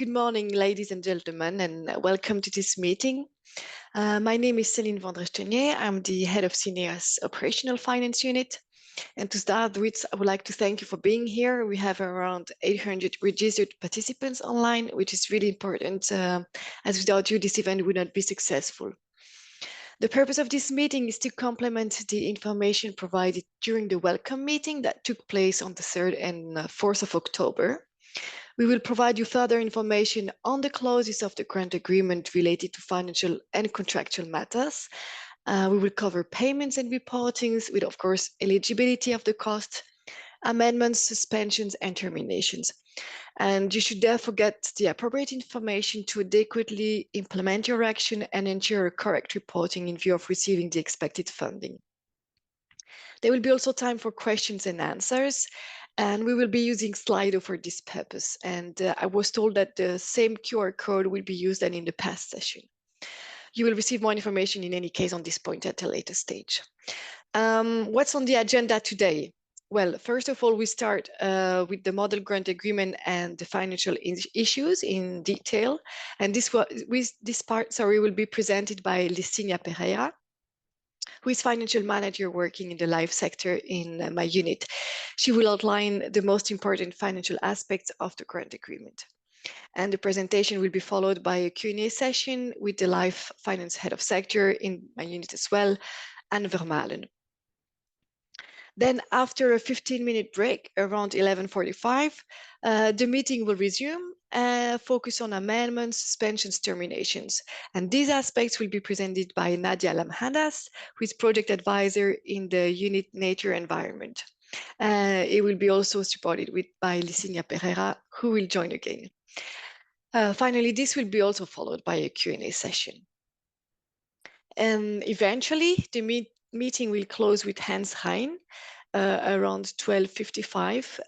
Good morning, ladies and gentlemen, and welcome to this meeting. My name is Céline Vandrestenier. I'm the head of CNEA's Operational Finance Unit. And to start with, I would like to thank you for being here. We have around 800 registered participants online, which is really important, as without you, this event would not be successful. The purpose of this meeting is to complement the information provided during the welcome meeting that took place on the 3rd and 4th of October. We will provide you further information on the clauses of the grant agreement related to financial and contractual matters. We will cover payments and reportings with, of course, eligibility of the cost, amendments, suspensions, and terminations. And you should therefore get the appropriate information to adequately implement your action and ensure correct reporting in view of receiving the expected funding. There will be also time for questions and answers, and we will be using Slido for this purpose. And I was told that the same QR code will be used than in the past session. You will receive more information in any case on this point at a later stage. What's on the agenda today? Well, first of all, we start with the model grant agreement and the financial issues in detail. And this part will be presented by Licinia Pereira, who is financial manager working in the life sector in my unit. She will outline the most important financial aspects of the grant agreement. And the presentation will be followed by a Q&A session with the life finance head of sector in my unit as well, Anne Vermalen. Then after a 15-minute break around 11:45, the meeting will resume, focus on amendments, suspensions, terminations. And these aspects will be presented by Nadia Lamhadas, who is project advisor in the unit Nature Environment. It will be also supported by Licinia Pereira, who will join again. Finally, this will be also followed by a Q&A session. Eventually, the meeting will close with Hans Hein around 12:55.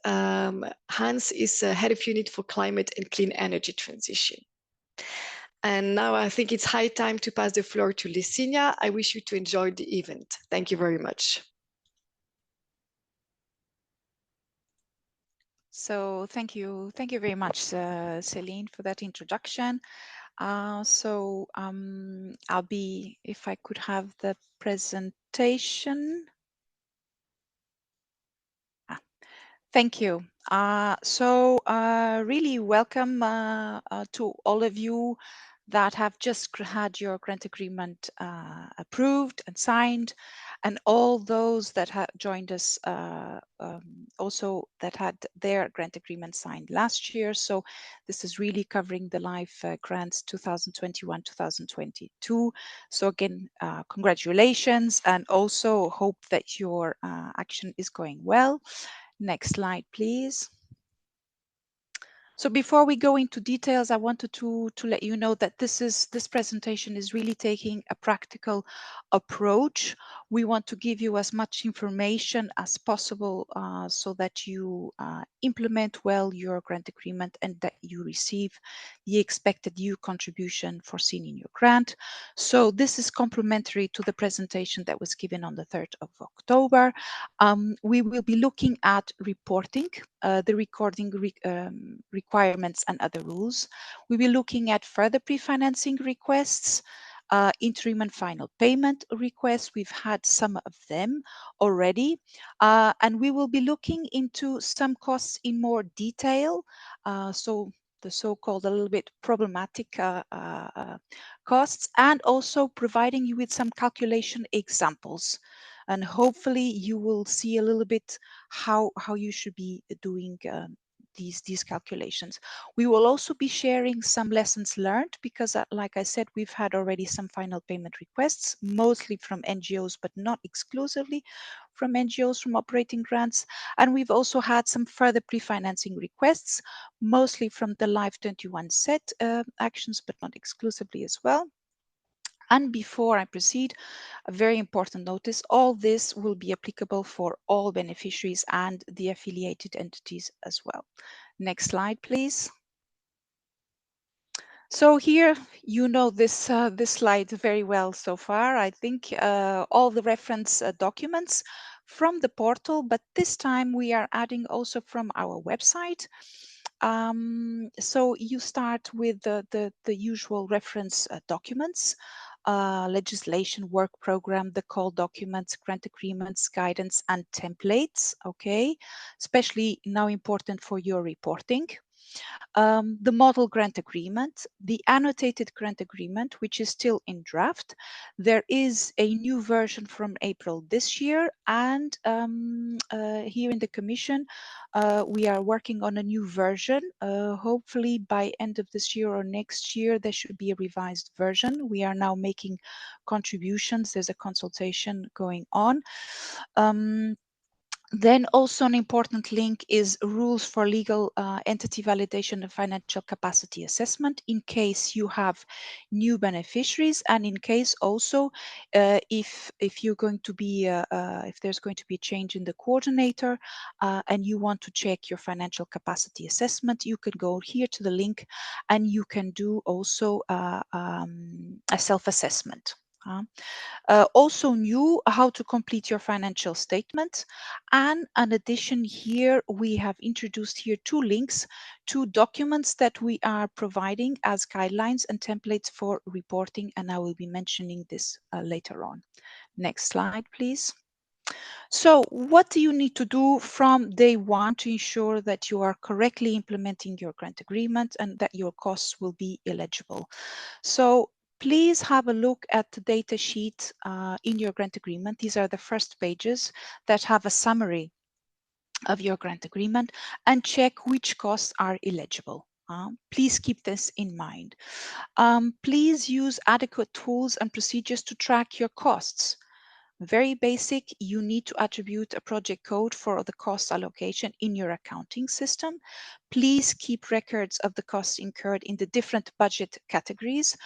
Hans is head of unit for climate and clean energy transition. And now I think it's high time to pass the floor to Licinia. I wish you to enjoy the event. Thank you very much. So thank you very much, Céline, for that introduction. I'll be, if I could have the presentation. Thank you. Really welcome to all of you that have just had your grant agreement approved and signed, and all those that have joined us also that had their grant agreement signed last year. So this is really covering the life grants 2021-2022. So again, congratulations, and also hope that your action is going well. Next slide, please. So before we go into details, I wanted to let you know that this presentation is really taking a practical approach. We want to give you as much information as possible so that you implement well your grant agreement and that you receive the expected EU contribution foreseen in your grant. So this is complementary to the presentation that was given on the 3rd of October. We will be looking at reporting, the recording requirements and other rules. We will be looking at further pre-financing requests, interim and final payment requests. We've had some of them already. And we will be looking into some costs in more detail. So the so-called a little bit problematic costs, and also providing you with some calculation examples. And hopefully you will see a little bit how you should be doing these calculations. We will also be sharing some lessons learned because, like I said, we've had already some final payment requests, mostly from NGOs, but not exclusively from NGOs, from operating grants. And we've also had some further pre-financing requests, mostly from the Life 21 set actions, but not exclusively as well. And before I proceed, a very important notice, all this will be applicable for all beneficiaries and the affiliated entities as well. Next slide, please. So here, you know this slide very well so far. I think all the reference documents from the portal, but this time we are adding also from our website. So you start with the usual reference documents, legislation, work program, the call documents, grant agreements, guidance, and templates, okay? Especially now important for your reporting. The model grant agreement, the annotated grant agreement, which is still in draft. There is a new version from April this year, and here in the Commission, we are working on a new version. Hopefully by end of this year or next year, there should be a revised version. We are now making contributions. There's a consultation going on. Then also an important link is rules for legal entity validation and financial capacity assessment in case you have new beneficiaries, and in case also if you're going to be if there's going to be a change in the coordinator and you want to check your financial capacity assessment, you can go here to the link and you can do also a self-assessment. Also new, how to complete your financial statement. And in addition here, we have introduced here two links to documents that we are providing as guidelines and templates for reporting. And I will be mentioning this later on. Next slide, please. So what do you need to do from day one to ensure that you are correctly implementing your grant agreement and that your costs will be eligible? So please have a look at the data sheet in your grant agreement. These are the first pages that have a summary of your grant agreement, and check which costs are eligible. Please keep this in mind. Please use adequate tools and procedures to track your costs. Very basic, you need to attribute a project code for the cost allocation in your accounting system. Please keep records of the costs incurred in the different budget categories.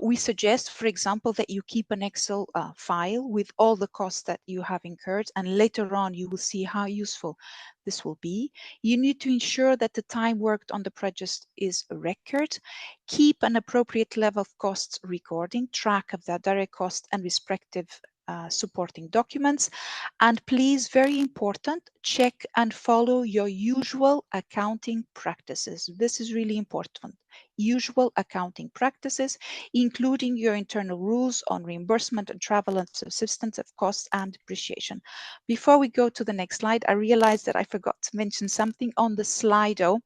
We suggest, for example, that you keep an Excel file with all the costs that you have incurred, and later on you will see how useful this will be. You need to ensure that the time worked on the project is a record. Keep an appropriate level of costs recording, track of the direct cost and respective supporting documents. And please, very important, check and follow your usual accounting practices. This is really important. Usual accounting practices, including your internal rules on reimbursement and travel and subsistence of costs and depreciation. Before we go to the next slide, I realized that I forgot to mention something on the Slido.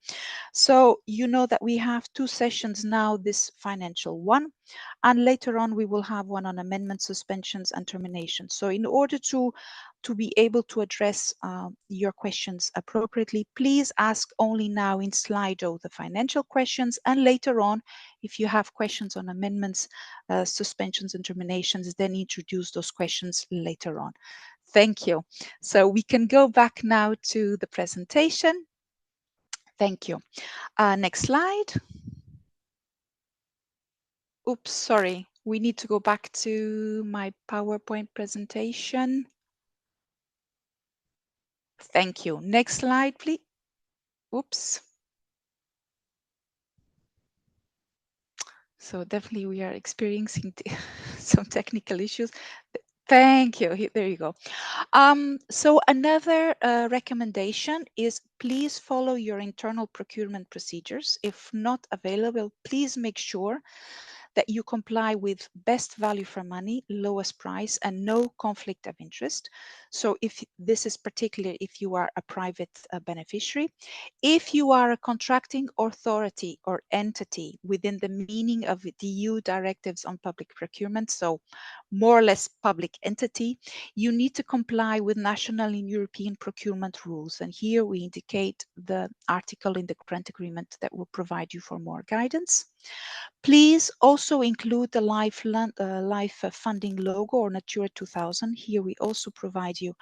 So you know that we have two sessions now, this financial one, and later on we will have one on amendment, suspensions and terminations. So in order to be able to address your questions appropriately, please ask only now in Slido the financial questions, and later on, if you have questions on amendments, suspensions and terminations, then introduce those questions later on. Thank you. So we can go back now to the presentation. Thank you. Next slide. Oops, sorry. We need to go back to my PowerPoint presentation. Thank you. Next slide, please. Oops. So definitely we are experiencing some technical issues. Thank you. There you go. So another recommendation is please follow your internal procurement procedures. If not available, please make sure that you comply with best value for money, lowest price, and no conflict of interest. So if this is particularly if you are a private beneficiary, if you are a contracting authority or entity within the meaning of the EU directives on public procurement, so more or less public entity, you need to comply with national and European procurement rules. And here we indicate the article in the grant agreement that will provide you for more guidance. Please also include the life funding logo or Natura 2000. Here we also provide you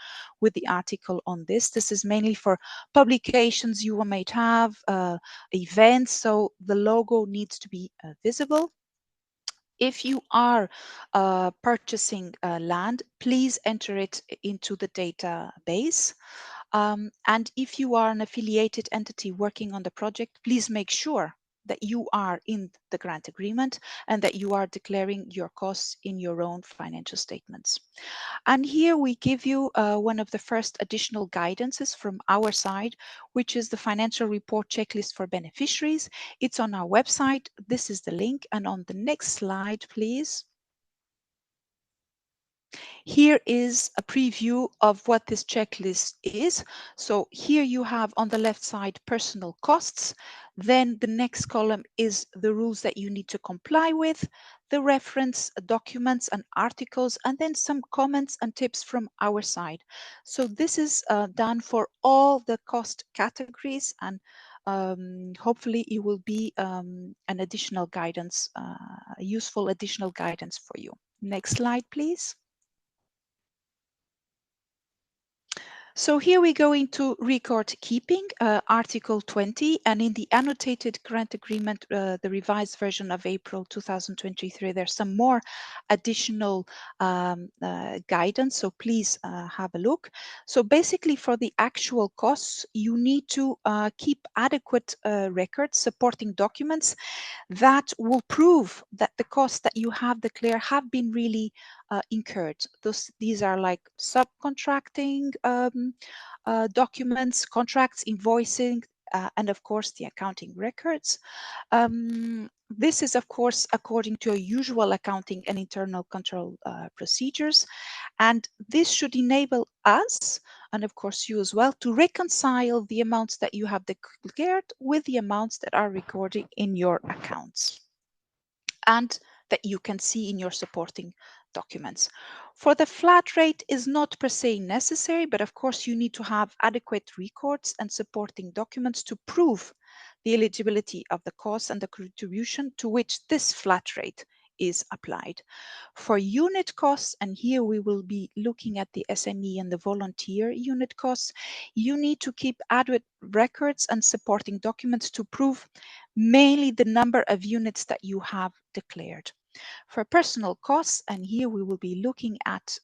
with the article on this. This is mainly for publications you might have, events, so the logo needs to be visible. If you are purchasing land, please enter it into the database. And if you are an affiliated entity working on the project, please make sure that you are in the grant agreement and that you are declaring your costs in your own financial statements. And here we give you one of the first additional guidances from our side, which is the financial report checklist for beneficiaries. It's on our website. This is the link. And on the next slide, please. Here is a preview of what this checklist is. So here you have on the left side personal costs. Then the next column is the rules that you need to comply with, the reference documents and articles, and then some comments and tips from our side. So this is done for all the cost categories, and hopefully it will be an additional guidance, useful additional guidance for you. Next slide, please. So here we go into record keeping, Article 20, and in the annotated grant agreement, the revised version of April 2023, there's some more additional guidance, so please have a look. So basically for the actual costs, you need to keep adequate records, supporting documents that will prove that the costs that you have declared have been really incurred. These are like subcontracting documents, contracts, invoicing, and of course the accounting records. This is of course according to usual accounting and internal control procedures, and this should enable us, and of course you as well, to reconcile the amounts that you have declared with the amounts that are recorded in your accounts and that you can see in your supporting documents. For the flat rate is not per se necessary, but of course you need to have adequate records and supporting documents to prove the eligibility of the cost and the contribution to which this flat rate is applied. For unit costs, and here we will be looking at the SME and the volunteer unit costs, you need to keep adequate records and supporting documents to prove mainly the number of units that you have declared. For personal costs, and here we will be looking at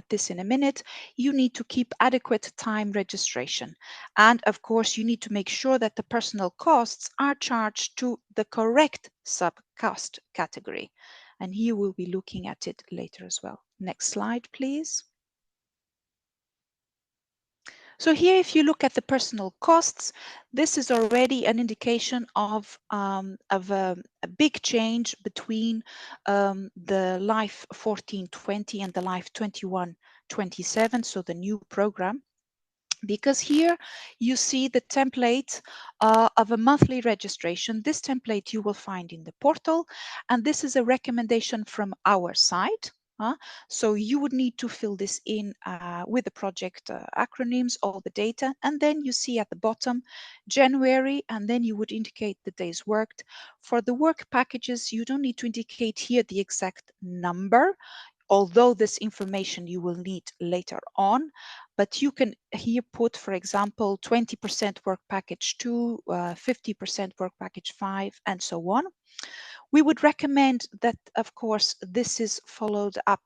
this in a minute, you need to keep adequate time registration. And of course, you need to make sure that the personal costs are charged to the correct sub-cost category. And here we'll be looking at it later as well. Next slide, please. So here, if you look at the personal costs, this is already an indication of a big change between the Life 1420 and the Life 2127, so the new program. Because here you see the template of a monthly registration. This template you will find in the portal, and this is a recommendation from our side. So you would need to fill this in with the project acronyms, all the data, and then you see at the bottom January, and then you would indicate the days worked. For the work packages, you don't need to indicate here the exact number, although this information you will need later on, but you can here put, for example, 20% work package 2, 50% work package 5, and so on. We would recommend that, of course, this is followed up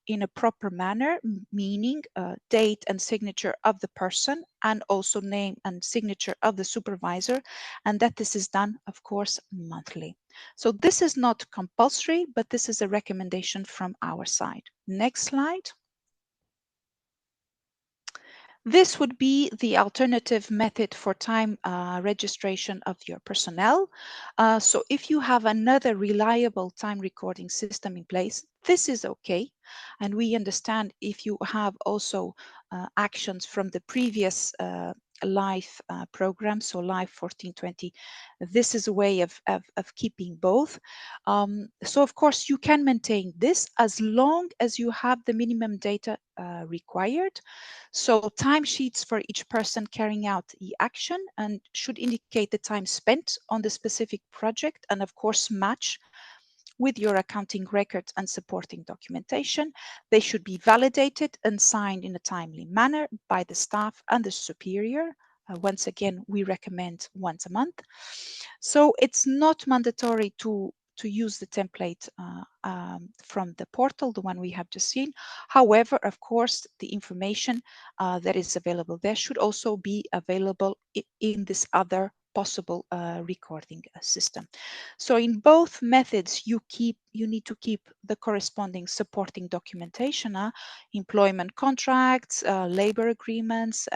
in a proper manner, meaning date and signature of the person, and also name and signature of the supervisor, and that this is done, of course, monthly. So this is not compulsory, but this is a recommendation from our side. Next slide. This would be the alternative method for time registration of your personnel. So if you have another reliable time recording system in place, this is okay. And we understand if you have also actions from the previous life program, so life 1420, this is a way of keeping both. So of course you can maintain this as long as you have the minimum data required. So timesheets for each person carrying out the action and should indicate the time spent on the specific project, and of course match with your accounting records and supporting documentation. They should be validated and signed in a timely manner by the staff and the superior. Once again, we recommend once a month. So it's not mandatory to use the template from the portal, the one we have just seen. However, of course, the information that is available there should also be available in this other possible recording system. So in both methods, you need to keep the corresponding supporting documentation, employment contracts, labor agreements,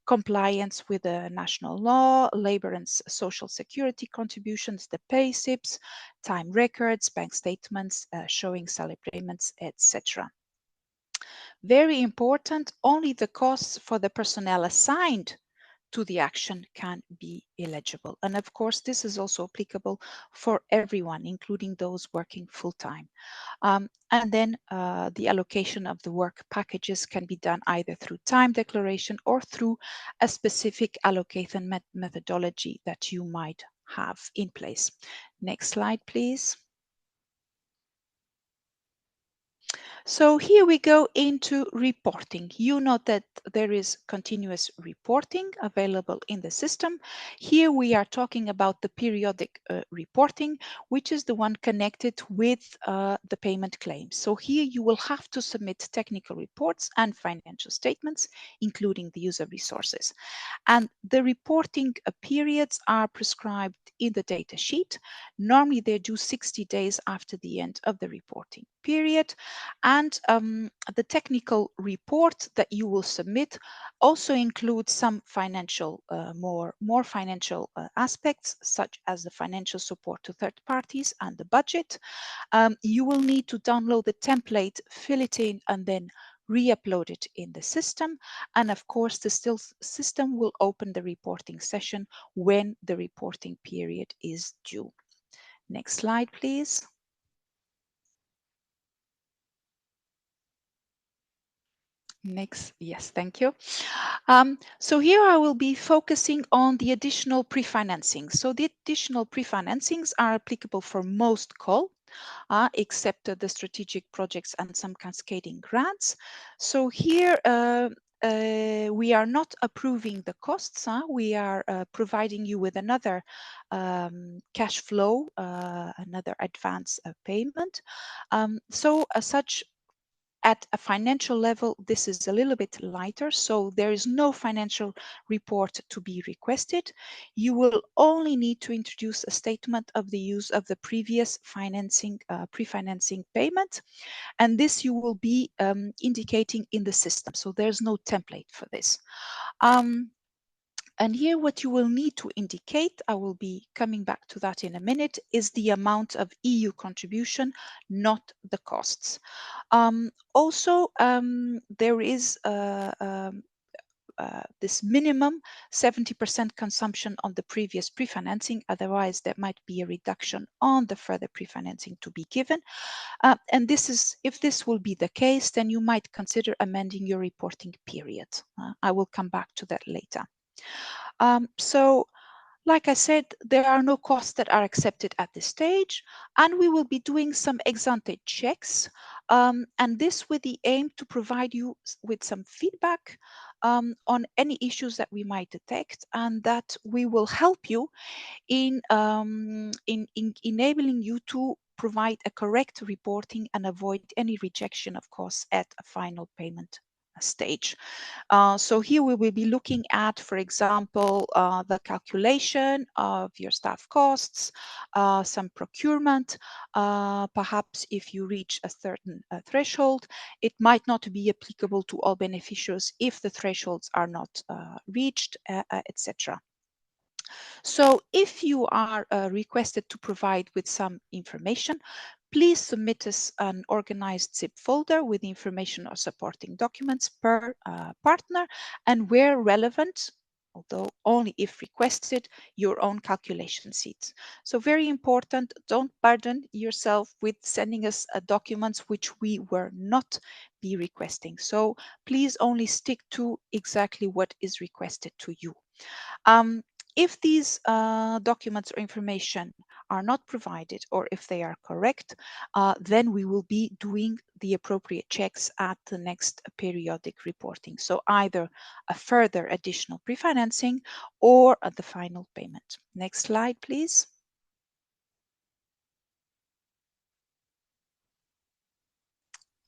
compliance with the national law, labor and social security contributions, the pay slips, time records, bank statements showing salary payments, etc. Very important, only the costs for the personnel assigned to the action can be eligible. And of course, this is also applicable for everyone, including those working full-time. And then the allocation of the work packages can be done either through time declaration or through a specific allocation methodology that you might have in place. Next slide, please. So here we go into reporting. You know that there is continuous reporting available in the system. Here we are talking about the periodic reporting, which is the one connected with the payment claims. So here you will have to submit technical reports and financial statements, including the user resources. And the reporting periods are prescribed in the data sheet. Normally they're due 60 days after the end of the reporting period. And the technical report that you will submit also includes some financial, more financial aspects, such as the financial support to third parties and the budget. You will need to download the template, fill it in, and then re-upload it in the system. And of course, the system will open the reporting session when the reporting period is due. Next slide, please. Next, yes, thank you. So here I will be focusing on the additional pre-financing. So the additional pre-financings are applicable for most call, except the strategic projects and some cascading grants. So here we are not approving the costs. We are providing you with another cash flow, another advance payment. So as such, at a financial level, this is a little bit lighter, so there is no financial report to be requested. You will only need to introduce a statement of the use of the previous financing, pre-financing payment, and this you will be indicating in the system. So there's no template for this. And here what you will need to indicate, I will be coming back to that in a minute, is the amount of EU contribution, not the costs. Also, there is this minimum 70% consumption on the previous pre-financing, otherwise there might be a reduction on the further pre-financing to be given. And this is, if this will be the case, then you might consider amending your reporting period. I will come back to that later. So, like I said, there are no costs that are accepted at this stage, and we will be doing some ex-ante checks, and this with the aim to provide you with some feedback on any issues that we might detect, and that we will help you in enabling you to provide a correct reporting and avoid any rejection of course at a final payment stage. So here we will be looking at, for example, the calculation of your staff costs, some procurement. Perhaps if you reach a certain threshold, it might not be applicable to all beneficiaries if the thresholds are not reached, etc. So if you are requested to provide with some information, please submit us an organized zip folder with information or supporting documents per partner, and where relevant, although only if requested, your own calculation sheets. So very important, don't burden yourself with sending us documents which we were not be requesting. So please only stick to exactly what is requested to you. If these documents or information are not provided, or if they are correct, then we will be doing the appropriate checks at the next periodic reporting. So either a further additional pre-financing or at the final payment. Next slide, please.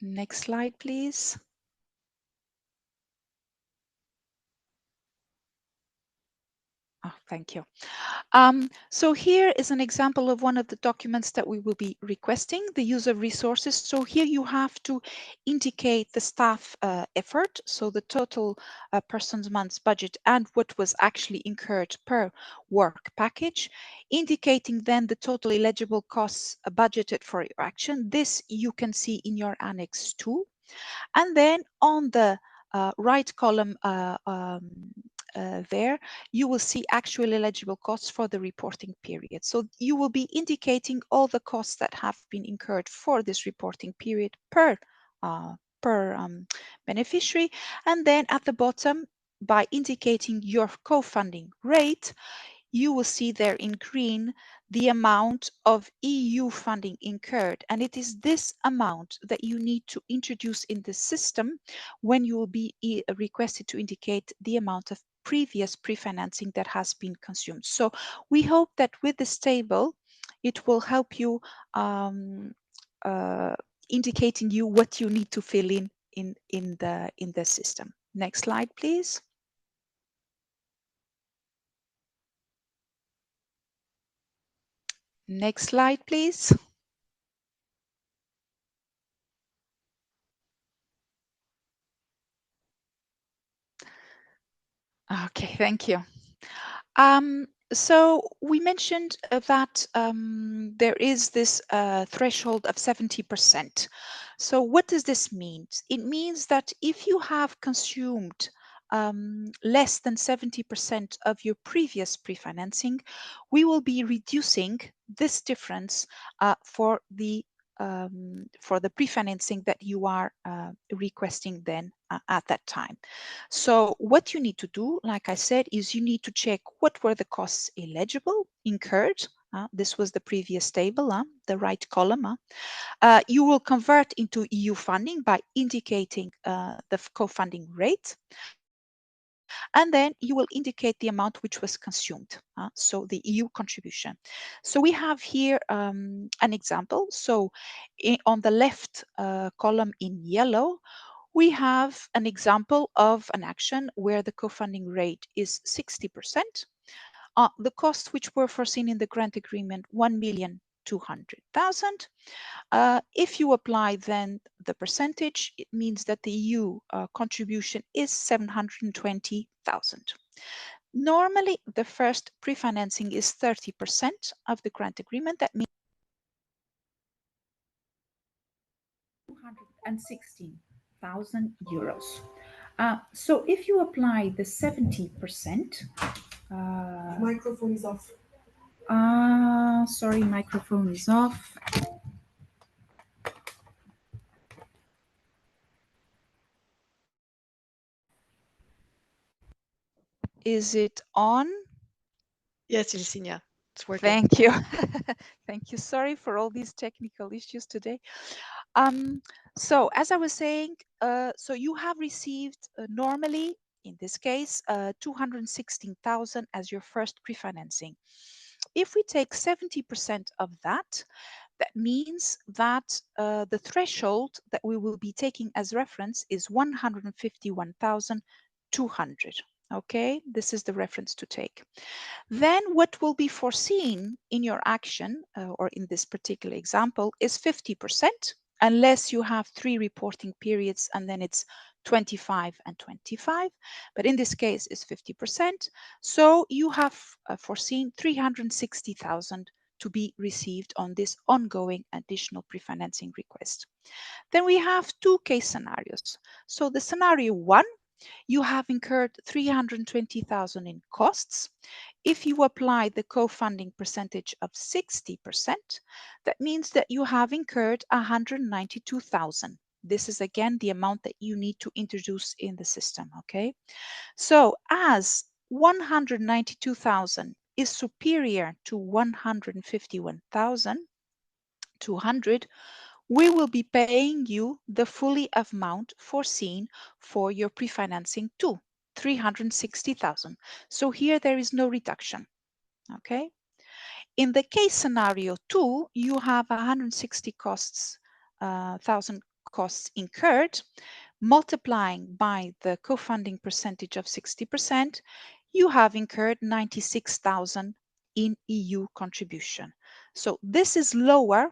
Next slide, please. Oh, thank you. So here is an example of one of the documents that we will be requesting, the use of resources. So here you have to indicate the staff effort, so the total person's month's budget and what was actually incurred per work package, indicating then the total eligible costs budgeted for your action. This you can see in your Annex 2. And then on the right column there, you will see actual eligible costs for the reporting period. So you will be indicating all the costs that have been incurred for this reporting period per beneficiary. And then at the bottom, by indicating your co-funding rate, you will see there in green the amount of EU funding incurred. And it is this amount that you need to introduce in the system when you will be requested to indicate the amount of previous pre-financing that has been consumed. So we hope that with this table, it will help you indicating you what you need to fill in the system. Next slide, please. Next slide, please. Okay, thank you. So we mentioned that there is this threshold of 70%. So what does this mean? It means that if you have consumed less than 70% of your previous pre-financing, we will be reducing this difference for the pre-financing that you are requesting then at that time. So what you need to do, like I said, is you need to check what were the costs eligible, incurred. This was the previous table, the right column. You will convert into EU funding by indicating the co-funding rate. And then you will indicate the amount which was consumed, so the EU contribution. So we have here an example. So on the left column in yellow, we have an example of an action where the co-funding rate is 60%. The costs which were foreseen in the grant agreement, 1,200,000. If you apply then the percentage, it means that the EU contribution is 720,000. Normally, the first pre-financing is 30% of the grant agreement. That means 216,000 euros. So if you apply the 70%, microphone is off. Sorry, microphone is off. is it on? Yes, Ilsinia, it's working. Thank you. Thank you. Sorry for all these technical issues today. So as I was saying, so you have received normally, in this case, 216,000 as your first pre-financing. If we take 70% of that, that means that the threshold that we will be taking as reference is 151,200. Okay, this is the reference to take. Then what will be foreseen in your action, or in this particular example, is 50%, unless you have 3 reporting periods and then it's 25 and 25. But in this case, it's 50%. So you have foreseen 360,000 to be received on this ongoing additional pre-financing request. Then we have 2 case scenarios. So the scenario 1, you have incurred 320,000 in costs. If you apply the co-funding percentage of 60%, that means that you have incurred 192,000. This is again the amount that you need to introduce in the system, okay? So as 192,000 is superior to 151,200, we will be paying you the fully amount foreseen for your pre-financing too, 360,000. So here there is no reduction, okay? In the case scenario 2, you have 160,000 costs incurred, multiplying by the co-funding percentage of 60%, you have incurred 96,000 in EU contribution. So this is lower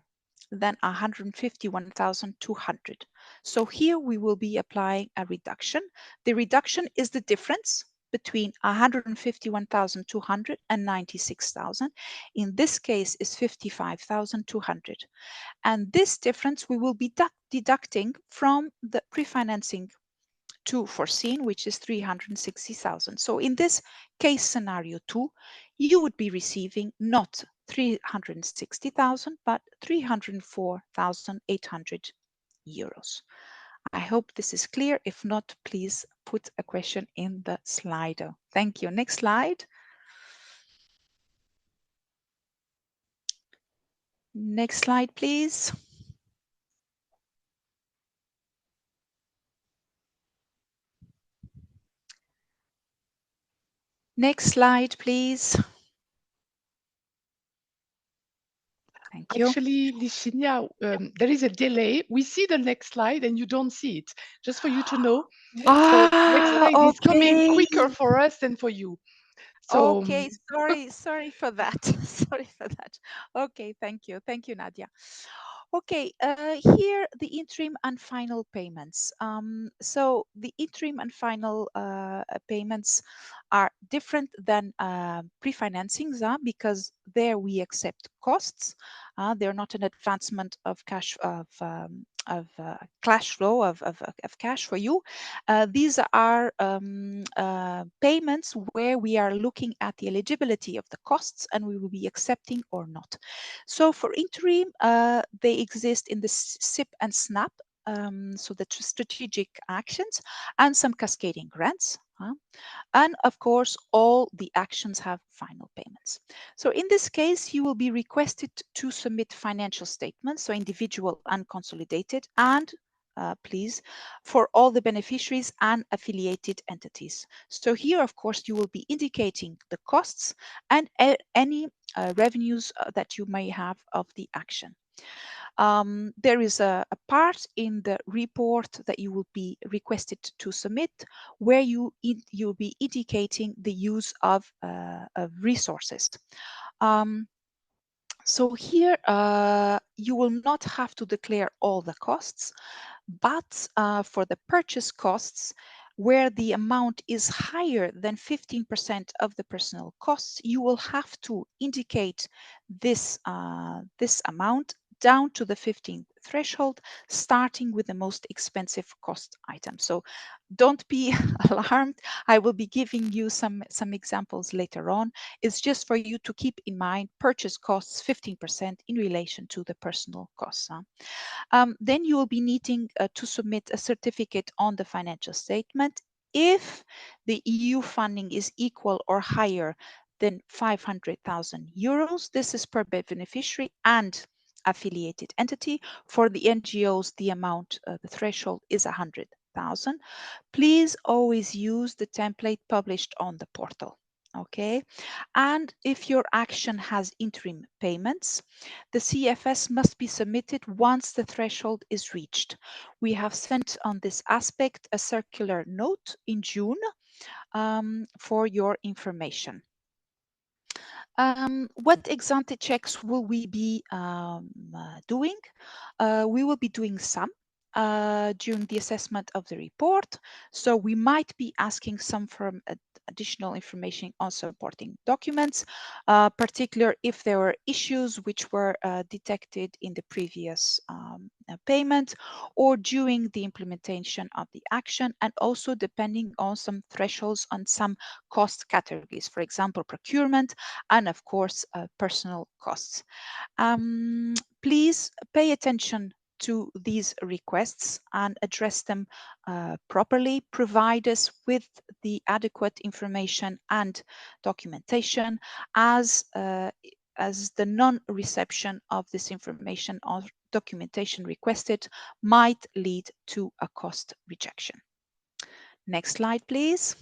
than 151,200. So here we will be applying a reduction. The reduction is the difference between 151,200 and 96,000. In this case is 55,200. And this difference we will be deducting from the pre-financing to foreseen, which is 360,000. So in this case scenario 2, you would be receiving not 360,000, but 304,800 euros. I hope this is clear. If not, please put a question in the Slido. Thank you. Next slide. Next slide, please. Next slide, please. Thank you. Actually, Licinia, there is a delay. We see the next slide and you don't see it. Just for you to know. So next slide is coming quicker for us than for you. So Okay, sorry for that. Sorry for that. Okay, thank you. Thank you, Nadia. Okay, here the interim and final payments. So the interim and final payments are different than pre-financings because there we accept costs. They're not an advancement of cash cash flow of cash for you. These are payments where we are looking at the eligibility of the costs and we will be accepting or not. So for interim, they exist in the SIP and SNAP, so the strategic actions and some cascading grants. And of course, all the actions have final payments. So in this case, you will be requested to submit financial statements, so individual and consolidated, and please, for all the beneficiaries and affiliated entities. So here, of course, you will be indicating the costs and any revenues that you may have of the action. There is a part in the report that you will be requested to submit where you'll be indicating the use of resources. So here you will not have to declare all the costs, but for the purchase costs, where the amount is higher than 15% of the personnel costs, you will have to indicate this, this amount down to the 15th threshold, starting with the most expensive cost item. So don't be alarmed. I will be giving you some examples later on. It's just for you to keep in mind purchase costs 15% in relation to the personal costs. Then you will be needing to submit a certificate on the financial statement if the EU funding is equal or higher than 500,000 euros. This is per beneficiary and affiliated entity. For the NGOs, the amount, the threshold is 100,000. Please always use the template published on the portal. Okay, and if your action has interim payments, the CFS must be submitted once the threshold is reached. We have sent on this aspect a circular note in June for your information. What ex-ante checks will we be doing? We will be doing some during the assessment of the report. So we might be asking some from additional information on supporting documents, particular if there were issues which were detected in the previous payment or during the implementation of the action, and also depending on some thresholds on some cost categories, for example, procurement, and of course, personal costs. Please pay attention to these requests and address them properly. Provide us with the adequate information and documentation, as the non-reception of this information or documentation requested might lead to a cost rejection. Next slide, please.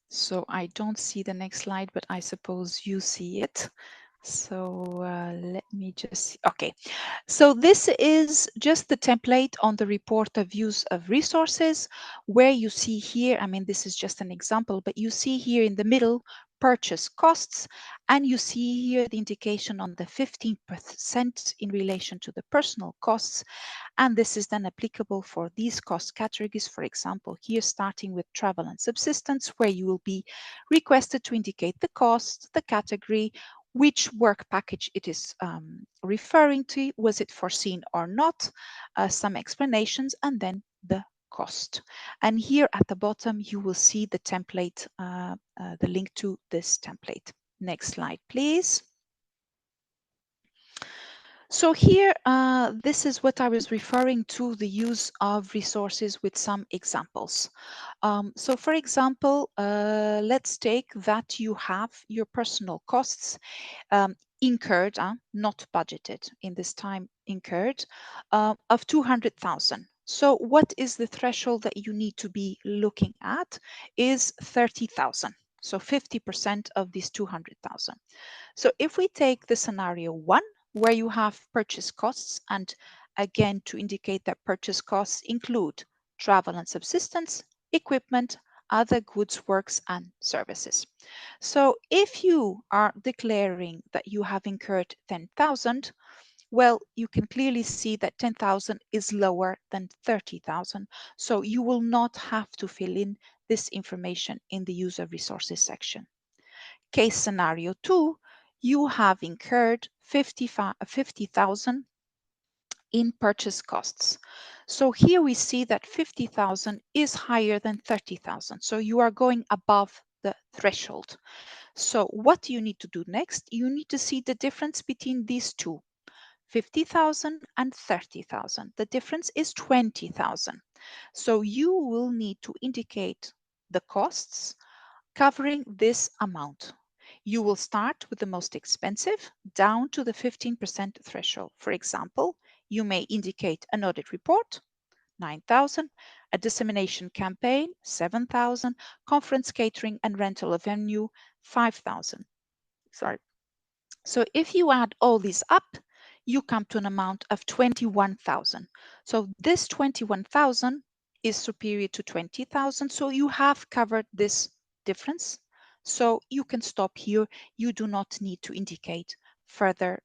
So I don't see the next slide, but I suppose you see it. So let me just, okay. So this is just the template on the report of use of resources where you see here, I mean, this is just an example, but you see here in the middle purchase costs, and you see here the indication on the 15% in relation to the personal costs. And this is then applicable for these cost categories. For example, here starting with travel and subsistence, where you will be requested to indicate the cost, the category, which work package it is referring to, was it foreseen or not, some explanations, and then the cost. And here at the bottom, you will see the template, the link to this template. Next slide, please. So here, this is what I was referring to, the use of resources with some examples. So for example, let's take that you have your personal costs incurred, not budgeted in this time, incurred, of 200,000. So what is the threshold that you need to be looking at is 30,000. So 50% of these 200,000. So if we take the scenario 1, where you have purchase costs, and again, to indicate that purchase costs include travel and subsistence, equipment, other goods, works, and services. So if you are declaring that you have incurred 10,000, well, you can clearly see that 10,000 is lower than 30,000. So you will not have to fill in this information in the user resources section. Case scenario 2, you have incurred 50,000 in purchase costs. So here we see that 50,000 is higher than 30,000. So you are going above the threshold. So what do you need to do next? You need to see the difference between these two, 50,000 and 30,000. The difference is 20,000. So you will need to indicate the costs covering this amount. You will start with the most expensive down to the 15% threshold. For example, you may indicate an audit report, 9,000, a dissemination campaign, 7,000, conference catering and rental of venue, 5,000. Sorry. So if you add all these up, you come to an amount of 21,000. So this 21,000 is superior to 20,000. So you have covered this difference. So you can stop here. You do not need to indicate further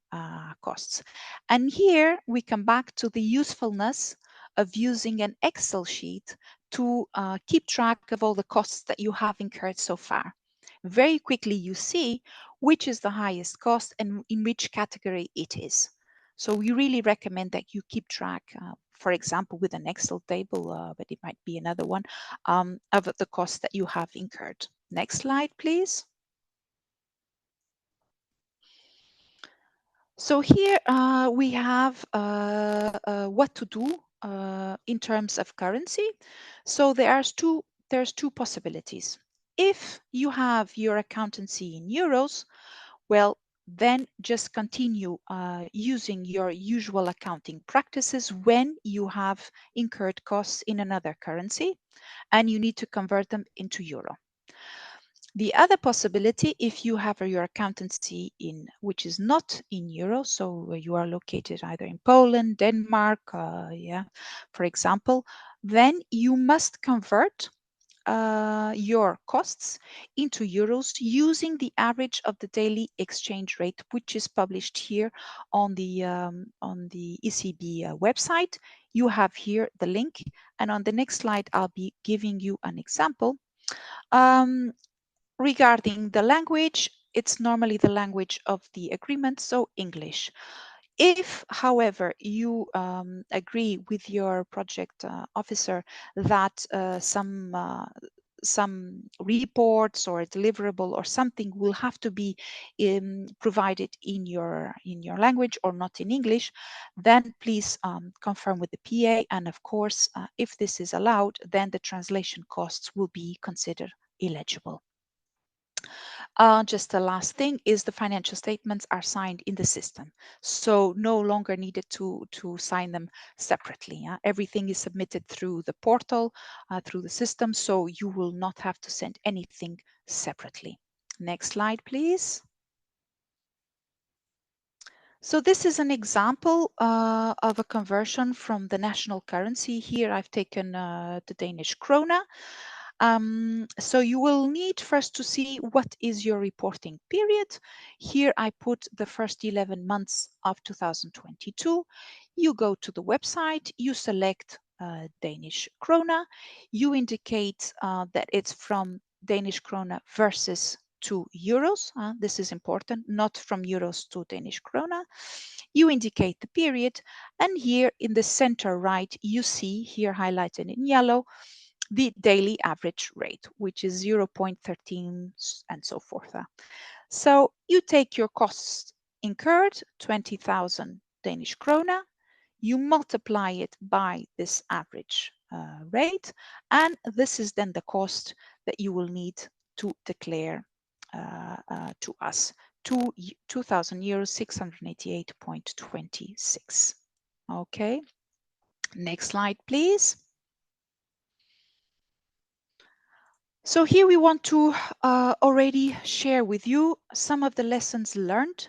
costs. And here we come back to the usefulness of using an Excel sheet to keep track of all the costs that you have incurred so far. Very quickly you see which is the highest cost and in which category it is. So we really recommend that you keep track, for example, with an Excel table, but it might be another one, of the costs that you have incurred. Next slide, please. So here we have what to do in terms of currency. So there's two possibilities. If you have your accountancy in euros, well, then just continue using your usual accounting practices when you have incurred costs in another currency and you need to convert them into euro. The other possibility, if you have your accountancy in which is not in euro, so you are located either in Poland, Denmark, for example, then you must convert your costs into euros using the average of the daily exchange rate, which is published here on the ECB website. You have here the link, and on the next slide, I'll be giving you an example. Regarding the language, it's normally the language of the agreement, so English. If, however, you agree with your project officer that some reports or a deliverable or something will have to be provided in your language or not in English, then please confirm with the PA. And of course, if this is allowed, then the translation costs will be considered eligible. Just the last thing is the financial statements are signed in the system, so no longer needed to sign them separately. Everything is submitted through the portal, through the system, so you will not have to send anything separately. Next slide, please. So this is an example of a conversion from the national currency. Here I've taken the Danish krona. So you will need first to see what is your reporting period. Here I put the first 11 months of 2022. You go to the website, you select Danish krona, you indicate that it's from Danish krona versus to euros. This is important, not from euros to Danish krona. You indicate the period, and here in the center right, you see here highlighted in yellow the daily average rate, which is 0.13 and so forth. So you take your costs incurred, 20,000 Danish krona, you multiply it by this average rate, and this is then the cost that you will need to declare to us, 2,000 euros, 688.26. Okay, next slide, please. So here we want to already share with you some of the lessons learned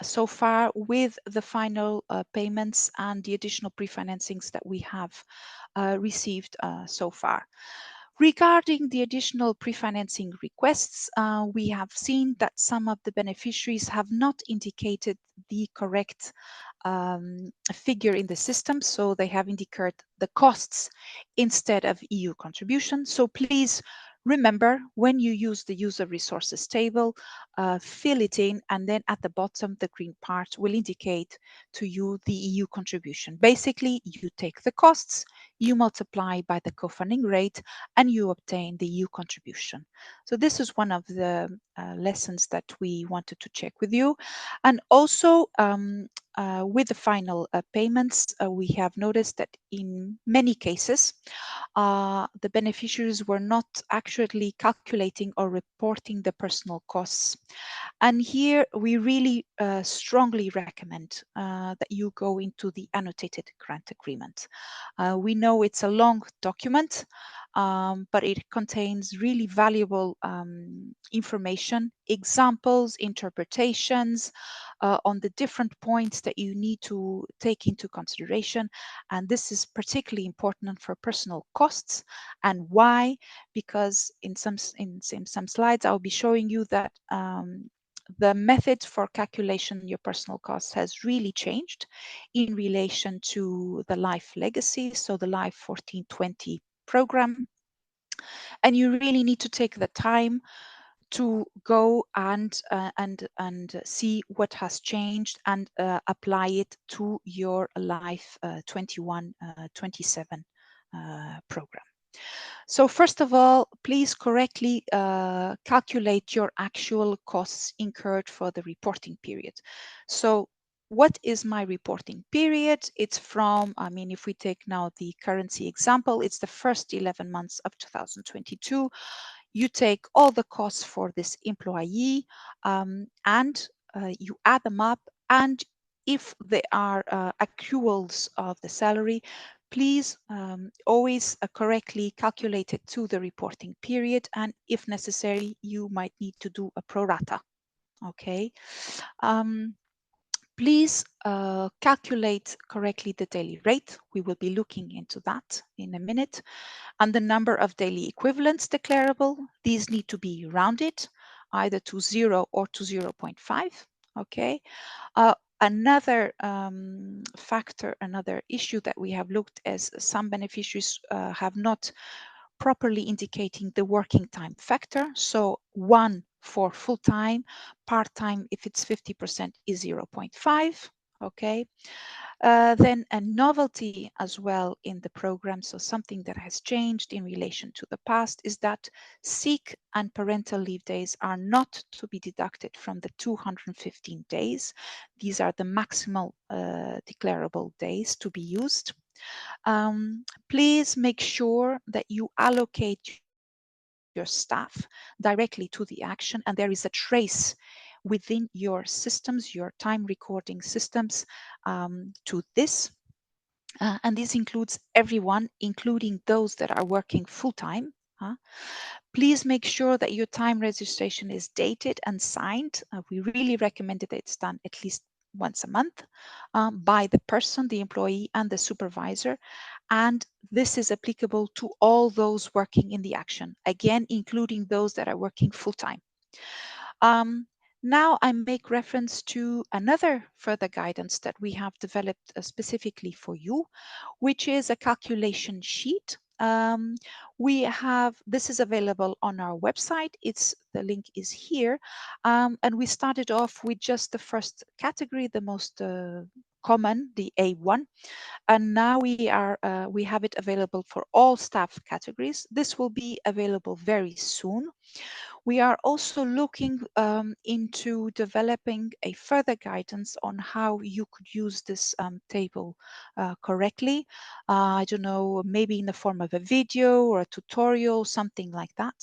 so far with the final payments and the additional pre-financings that we have received so far. Regarding the additional pre-financing requests, we have seen that some of the beneficiaries have not indicated the correct figure in the system, so they have indicated the costs instead of EU contribution. So please remember, when you use the user resources table, fill it in, and then at the bottom, the green part will indicate to you the EU contribution. Basically, you take the costs, you multiply by the co-funding rate, and you obtain the EU contribution. So this is one of the lessons that we wanted to check with you. And also, with the final payments, we have noticed that in many cases, the beneficiaries were not accurately calculating or reporting the personal costs. And here we really strongly recommend that you go into the annotated grant agreement. We know it's a long document, but it contains really valuable information, examples, interpretations on the different points that you need to take into consideration. And this is particularly important for personal costs. And why? Because in some slides, I'll be showing you that the method for calculation your personal costs has really changed in relation to the Life Legacy, so the Life 1420 program. And you really need to take the time to go and see what has changed and apply it to your Life 21-27 program. So first of all, please correctly calculate your actual costs incurred for the reporting period. So what is my reporting period? It's from, I mean, if we take now the currency example, it's the first 11 months of 2022. You take all the costs for this employee and you add them up, and if they are accruals of the salary, please always correctly calculate it to the reporting period, and if necessary, you might need to do a pro rata. Okay. Please calculate correctly the daily rate. We will be looking into that in a minute. And the number of daily equivalents declarable. These need to be rounded either to 0 or to 0.5. Okay. Another factor, another issue that we have looked as some beneficiaries have not properly indicating the working time factor. So 1 for full-time, part-time, if it's 50% is 0.5. Okay. Then a novelty as well in the program, so something that has changed in relation to the past, is that sick and parental leave days are not to be deducted from the 215 days. These are the maximal declarable days to be used. Please make sure that you allocate your staff directly to the action, and there is a trace within your systems, your time recording systems, to this. And this includes everyone, including those that are working full-time. Please make sure that your time registration is dated and signed. We really recommend that it's done at least once a month by the person, the employee, and the supervisor. And this is applicable to all those working in the action, again, including those that are working full-time. Now I make reference to another further guidance that we have developed specifically for you, which is a calculation sheet. This is available on our website. The link is here. And we started off with just the first category, the most common, the A1. And now we have it available for all staff categories. This will be available very soon. We are also looking into developing a further guidance on how you could use this table correctly. I don't know, maybe in the form of a video or a tutorial, something like that.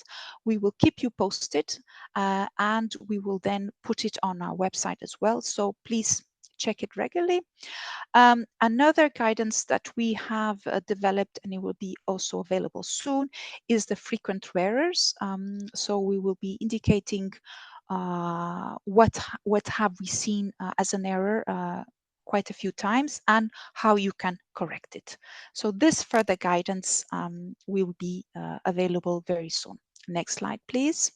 We will keep you posted and we will then put it on our website as well. So please check it regularly. Another guidance that we have developed, and it will be also available soon, is the frequent wearers. So we will be indicating what have we seen as an error quite a few times and how you can correct it. So this further guidance will be available very soon. Next slide, please.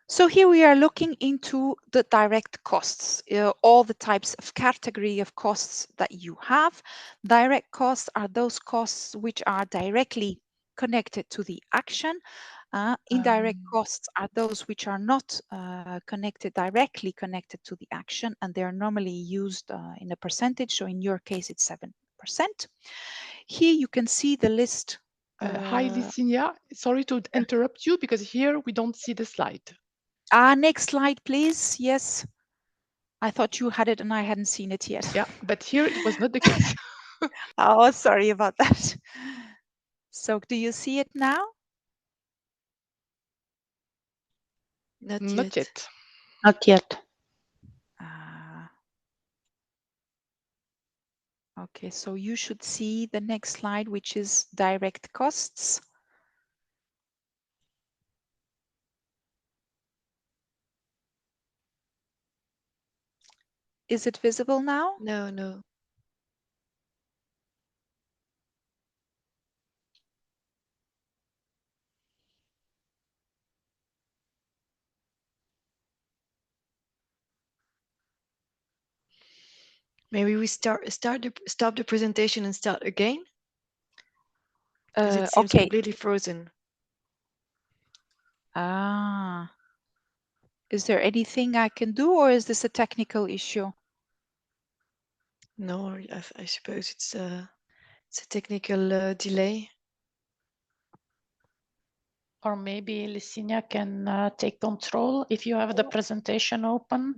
So here we are looking into the direct costs, all the types of category of costs that you have. Direct costs are those costs which are directly connected to the action. Indirect costs are those which are not directly connected to the action, and they are normally used in a percentage. So in your case, it's 7%. Here you can see the list. Hi, Licinia. Sorry to interrupt you because here we don't see the slide. Next slide, please. Yes. I thought you had it and I hadn't seen it yet. Yeah, but here it was not the case. Oh, sorry about that. So do you see it now? Not Not yet. yet. Not yet. Okay, so you should see the next slide, which is direct costs. Is it visible now? No, no. Maybe we stop the presentation and start again, because it seems Okay. completely frozen. Is there anything I can do, or is this a technical issue? No, I suppose it's a technical delay. Or maybe Licinia can take control if you have the presentation open.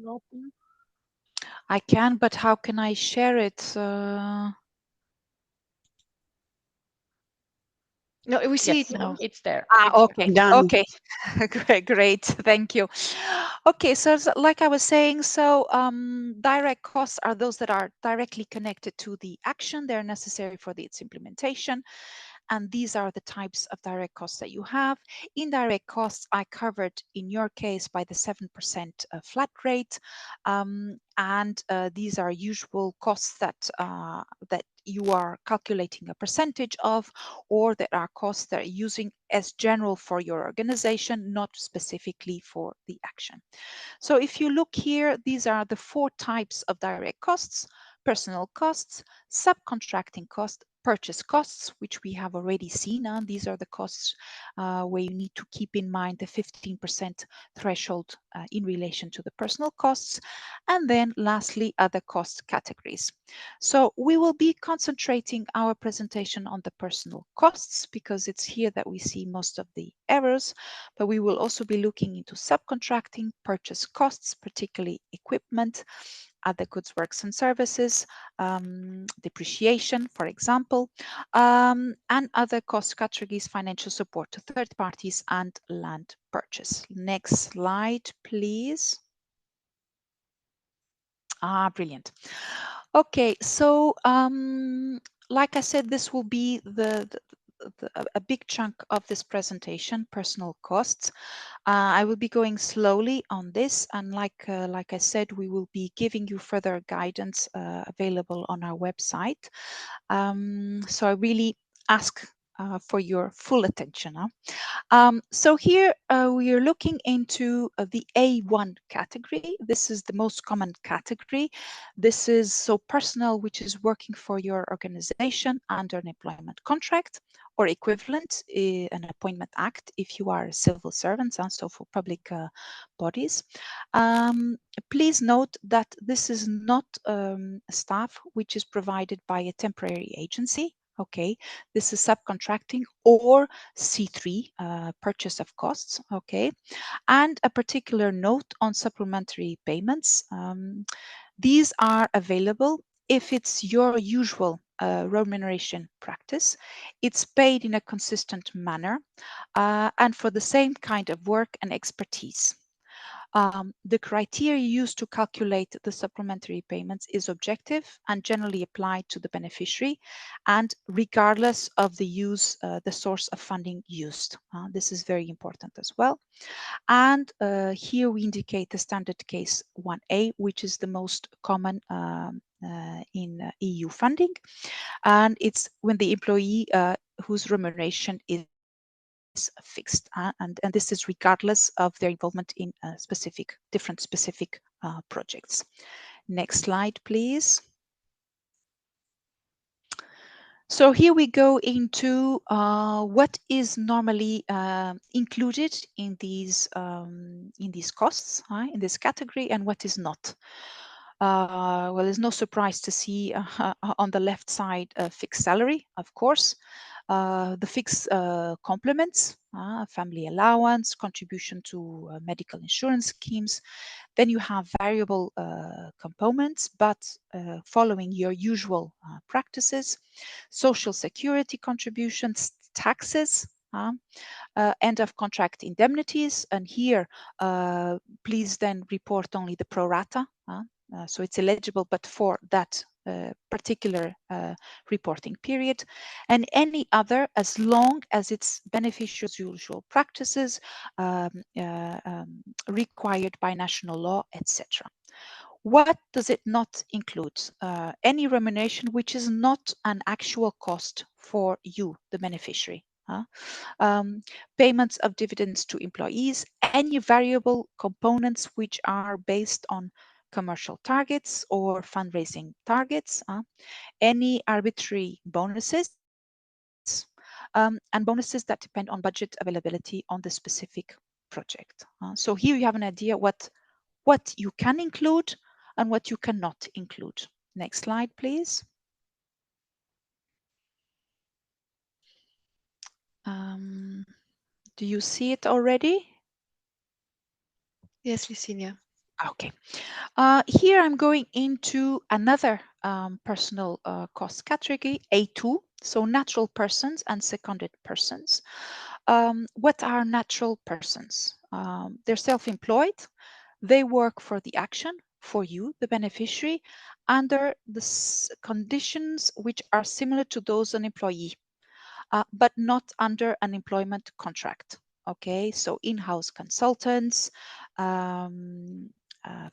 I can, but how can I share it? No, we see Yes, it now. it's there. Okay. Done. Okay. Great. Thank you. Okay, so like I was saying, direct costs are those that are directly connected to the action. They're necessary for its implementation. And these are the types of direct costs that you have. Indirect costs are covered in your case by the 7% flat rate. And these are usual costs that you are calculating a percentage of, or that are costs that are using as general for your organization, not specifically for the action. So if you look here, these are the 4 types of direct costs: personnel costs, subcontracting costs, purchase costs, which we have already seen. These are the costs where you need to keep in mind the 15% threshold in relation to the personnel costs. And then lastly, other cost categories. So we will be concentrating our presentation on the personnel costs because it's here that we see most of the errors, but we will also be looking into subcontracting, purchase costs, particularly equipment, other goods, works and services, depreciation, for example, and other cost categories, financial support to third parties and land purchase. Next slide, please. Brilliant. Okay, so like I said, this will be a big chunk of this presentation, personal costs. I will be going slowly on this, and like I said, we will be giving you further guidance available on our website. So I really ask for your full attention. So here we are looking into the A1 category. This is the most common category. This is so personnel which is working for your organization under an employment contract or equivalent, an appointment act if you are a civil servant, and so for public bodies. Please note that this is not staff which is provided by a temporary agency. Okay, this is subcontracting or C3, purchase of costs. Okay, and a particular note on supplementary payments. These are available if it's your usual remuneration practice. It's paid in a consistent manner and for the same kind of work and expertise. The criteria used to calculate the supplementary payments is objective and generally applied to the beneficiary, and regardless of the the source of funding used. This is very important as well. And here we indicate the standard case 1A, which is the most common in EU funding. And it's when the employee whose remuneration is fixed. And this is regardless of their involvement in different specific projects. Next slide, please. So here we go into what is normally included in these costs in this category and what is not. Well, there's no surprise to see on the left side a fixed salary, of course, the fixed complements, family allowance, contribution to medical insurance schemes. Then you have variable components, but following your usual practices, social security contributions, taxes, end of contract indemnities, and here please then report only the pro rata. So it's eligible, but for that particular reporting period, and any other as long as it's beneficiary's usual practices required by national law, etc. What does it not include? Any remuneration which is not an actual cost for you, the beneficiary. Payments of dividends to employees, any variable components which are based on commercial targets or fundraising targets, any arbitrary bonuses, and bonuses that depend on budget availability on the specific project. So here you have an idea what you can include and what you cannot include. Next slide, please. Do you see it already? Yes, Licinia. Okay. Here I'm going into another personal cost category, A2, so natural persons and seconded persons. What are natural persons? They're self-employed. They work for the action, for you, the beneficiary, under the conditions which are similar to those an employee, but not under an employment contract. Okay, so in-house consultants,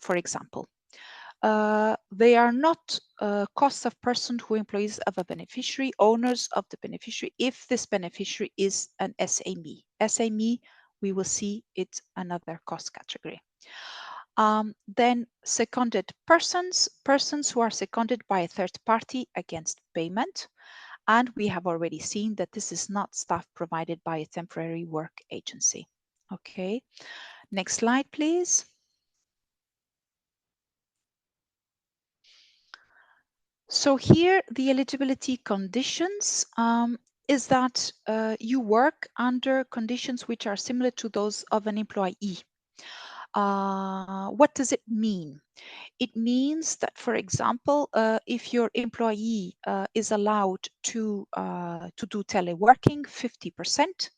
for example. They are not costs of person who employees of a beneficiary, owners of the beneficiary, if this beneficiary is an SME. SME, we will see it another cost category. Then seconded persons, persons who are seconded by a third party against payment. And we have already seen that this is not staff provided by a temporary work agency. Okay, next slide, please. So here the eligibility conditions is that you work under conditions which are similar to those of an employee. What does it mean? It means that, for example, if your employee is allowed to do teleworking 50%,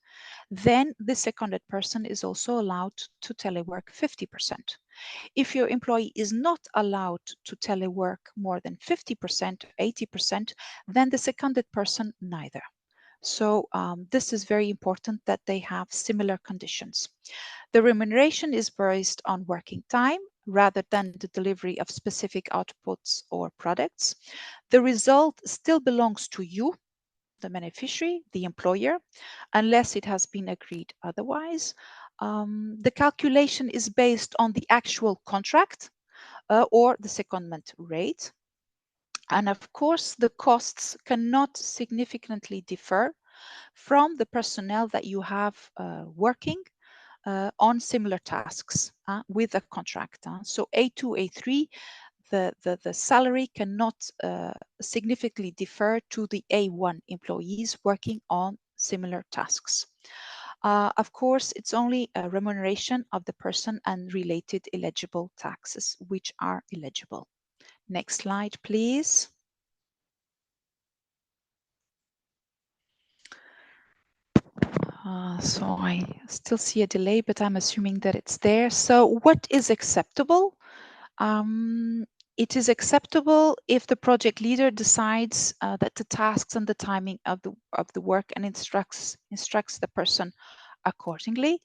then the seconded person is also allowed to telework 50%. If your employee is not allowed to telework more than 50%, 80%, then the seconded person neither. So this is very important that they have similar conditions. The remuneration is based on working time rather than the delivery of specific outputs or products. The result still belongs to you, the beneficiary, the employer, unless it has been agreed otherwise. The calculation is based on the actual contract or the secondment rate. And of course, the costs cannot significantly differ from the personnel that you have working on similar tasks with a contract. So A2, A3, the salary cannot significantly differ to the A1 employees working on similar tasks. Of course, it's only a remuneration of the person and related eligible taxes, which are eligible. Next slide, please. So I still see a delay, but I'm assuming that it's there. So what is acceptable? It is acceptable if the project leader decides that the tasks and the timing of the work and instructs the person accordingly.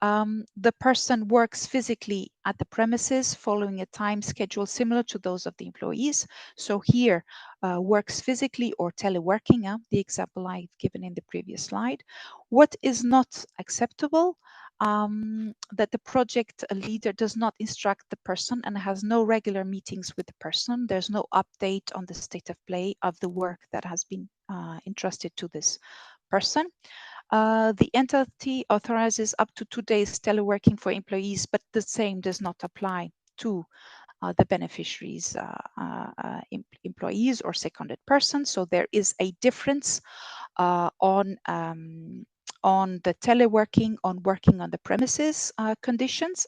The person works physically at the premises following a time schedule similar to those of the employees. So here, works physically or teleworking, the example I've given in the previous slide. What is not acceptable? That the project leader does not instruct the person and has no regular meetings with the person. There's no update on the state of play of the work that has been entrusted to this person. The entity authorizes up to 2 days teleworking for employees, but the same does not apply to the beneficiaries, employees or seconded persons. So there is a difference on the teleworking, on working on the premises conditions.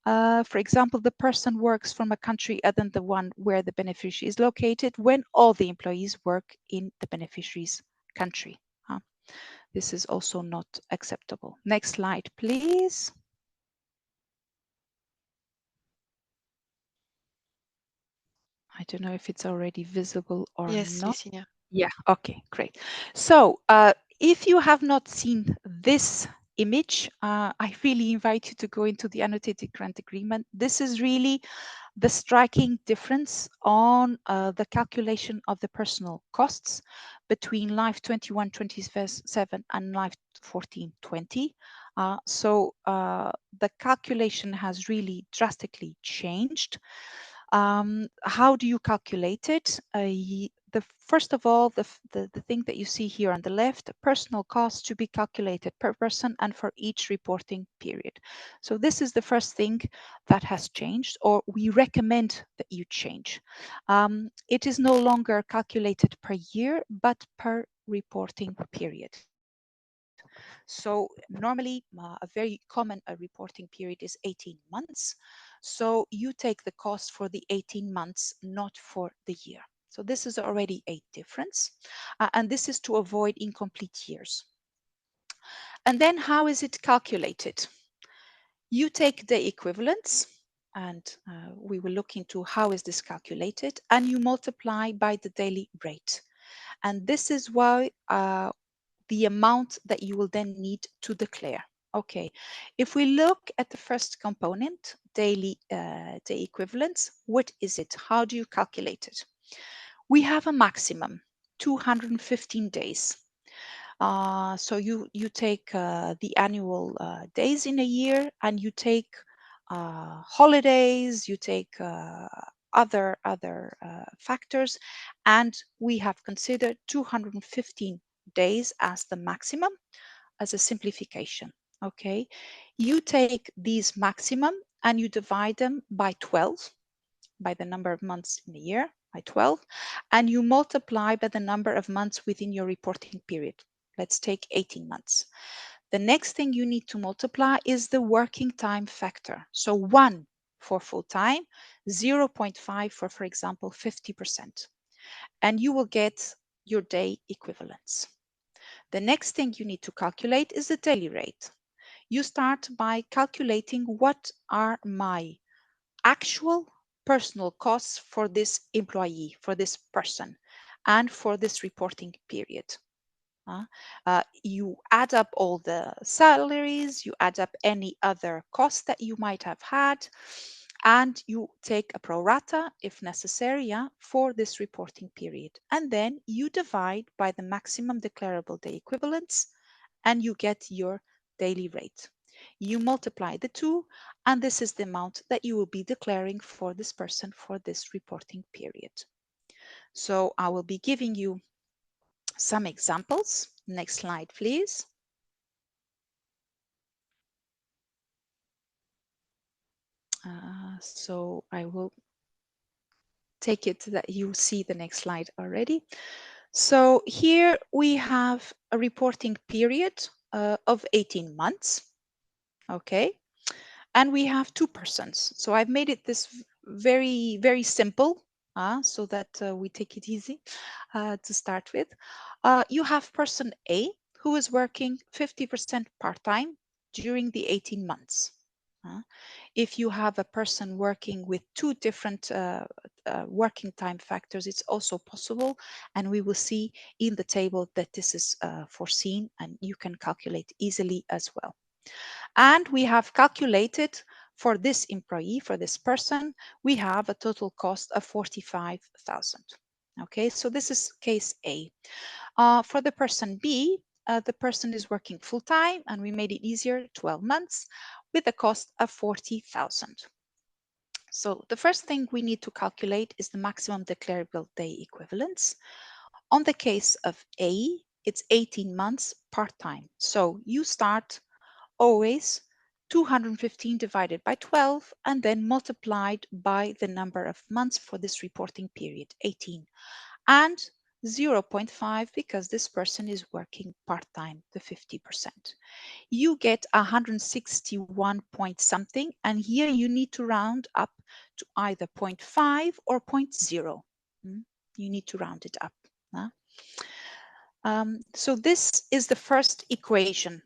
For example, the person works from a country other than the one where the beneficiary is located when all the employees work in the beneficiary's country. This is also not acceptable. Next slide, please. I don't know if it's already visible or Yes, not. Licinia. Yeah, okay, great. So if you have not seen this image, I really invite you to go into the annotated grant agreement. This is really the striking difference on the calculation of the personal costs between Life 21-27 and Life 14-20. So the calculation has really drastically changed. How do you calculate it? First of all, the thing that you see here on the left, personal costs to be calculated per person and for each reporting period. So this is the first thing that has changed, or we recommend that you change. It is no longer calculated per year, but per reporting period. So normally a very common reporting period is 18 months. So you take the cost for the 18 months, not for the year. So this is already a difference. And this is to avoid incomplete years. And then how is it calculated? You take the equivalents, and we will look into how is this calculated, and you multiply by the daily rate. And this is why the amount that you will then need to declare. Okay, if we look at the first component, daily day equivalents, what is it? How do you calculate it? We have a maximum, 215 days. So you take the annual days in a year, and you take holidays, you take other factors, and we have considered 215 days as the maximum, as a simplification. Okay, you take these maximum and you divide them by 12, by the number of months in a year, by 12, and you multiply by the number of months within your reporting period. Let's take 18 months. The next thing you need to multiply is the working time factor. So 1 for full time, 0.5 for example, 50%. And you will get your day equivalents. The next thing you need to calculate is the daily rate. You start by calculating what are my actual personal costs for this employee, for this person, and for this reporting period. You add up all the salaries, you add up any other costs that you might have had, and you take a pro rata if necessary, for this reporting period. And then you divide by the maximum declarable day equivalents and you get your daily rate. You multiply the two, and this is the amount that you will be declaring for this person for this reporting period. So I will be giving you some examples. Next slide, please. So I will take it that you see the next slide already. So here we have a reporting period of 18 months. Okay. And we have two persons. So I've made it this very, very simple so that we take it easy to start with. You have person A who is working 50% part-time during the 18 months. If you have a person working with two different working time factors, it's also possible. And we will see in the table that this is foreseen and you can calculate easily as well. And we have calculated for this employee, for this person, we have a total cost of 45,000. Okay, so this is case A. For the person B, the person is working full time and we made it easier, 12 months, with a cost of 40,000. So the first thing we need to calculate is the maximum declarable day equivalents. On the case of A, it's 18 months part-time. So you start always 215 divided by 12 and then multiplied by the number of months for this reporting period, 18, and 0.5 because this person is working part-time, the 50%. You get 161 point something, and here you need to round up to either 0.5 or 0.0. You need to round it up. So this is the first equation,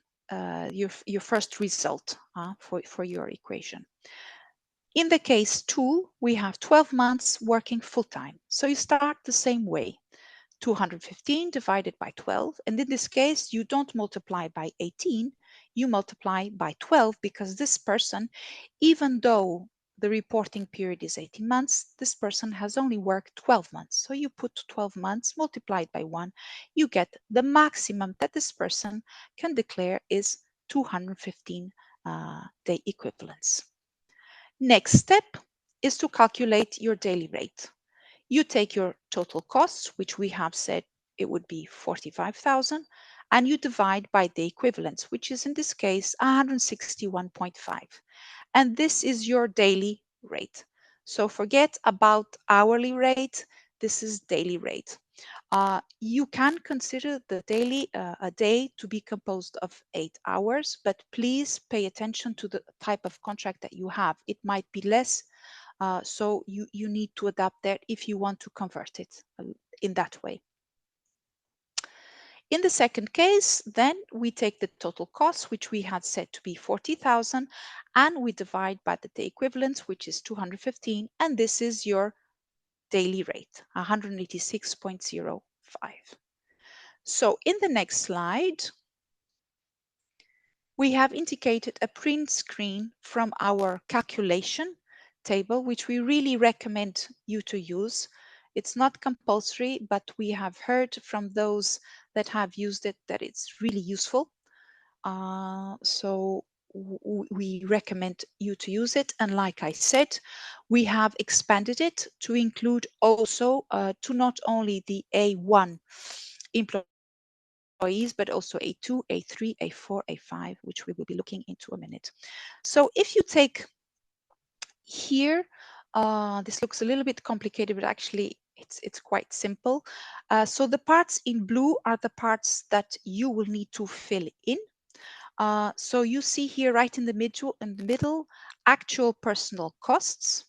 your first result for your equation. In the case 2, we have 12 months working full-time. So you start the same way. 215 divided by 12. And in this case, you don't multiply by 18, you multiply by 12 because this person, even though the reporting period is 18 months, this person has only worked 12 months. So you put 12 months multiplied by 1, you get the maximum that this person can declare is 215 day equivalents. Next step is to calculate your daily rate. You take your total costs, which we have said it would be 45,000, and you divide by the equivalents, which is in this case 161.5. And this is your daily rate. So forget about hourly rate. This is daily rate. You can consider the daily a day to be composed of 8 hours, but please pay attention to the type of contract that you have. It might be less, so you need to adapt that if you want to convert it in that way. In the second case, then we take the total cost, which we had set to be 40,000, and we divide by the day equivalents, which is 215, and this is your daily rate, 186.05. So in the next slide, we have indicated a print screen from our calculation table, which we really recommend you to use. It's not compulsory, but we have heard from those that have used it that it's really useful. So we recommend you to use it. And like I said, we have expanded it to include also to not only the A1 employees, but also A2, A3, A4, A5, which we will be looking into a minute. So if you take here, this looks a little bit complicated, but actually it's quite simple. So the parts in blue are the parts that you will need to fill in. So you see here right in the middle, actual personal costs.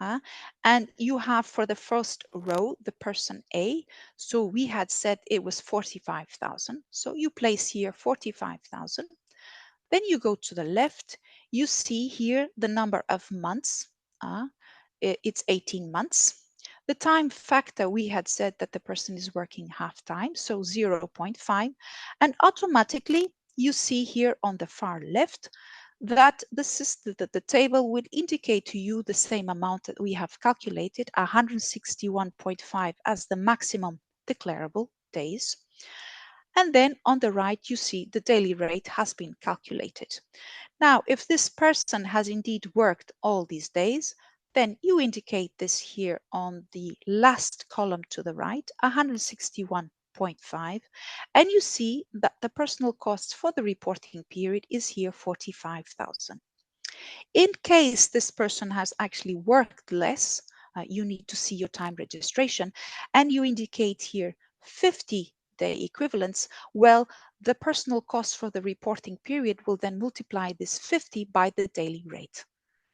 And you have for the first row the person A. So we had said it was 45,000. So you place here 45,000. Then you go to the left. You see here the number of months. It's 18 months. The time factor, we had said that the person is working half time, so 0.5. And automatically, you see here on the far left that the table will indicate to you the same amount that we have calculated, 161.5 as the maximum declarable days. And then on the right, you see the daily rate has been calculated. Now, if this person has indeed worked all these days, then you indicate this here on the last column to the right, 161.5, and you see that the personal cost for the reporting period is here 45,000. In case this person has actually worked less, you need to see your time registration, and you indicate here 50-day equivalents. Well, the personal cost for the reporting period will then multiply this 50 by the daily rate.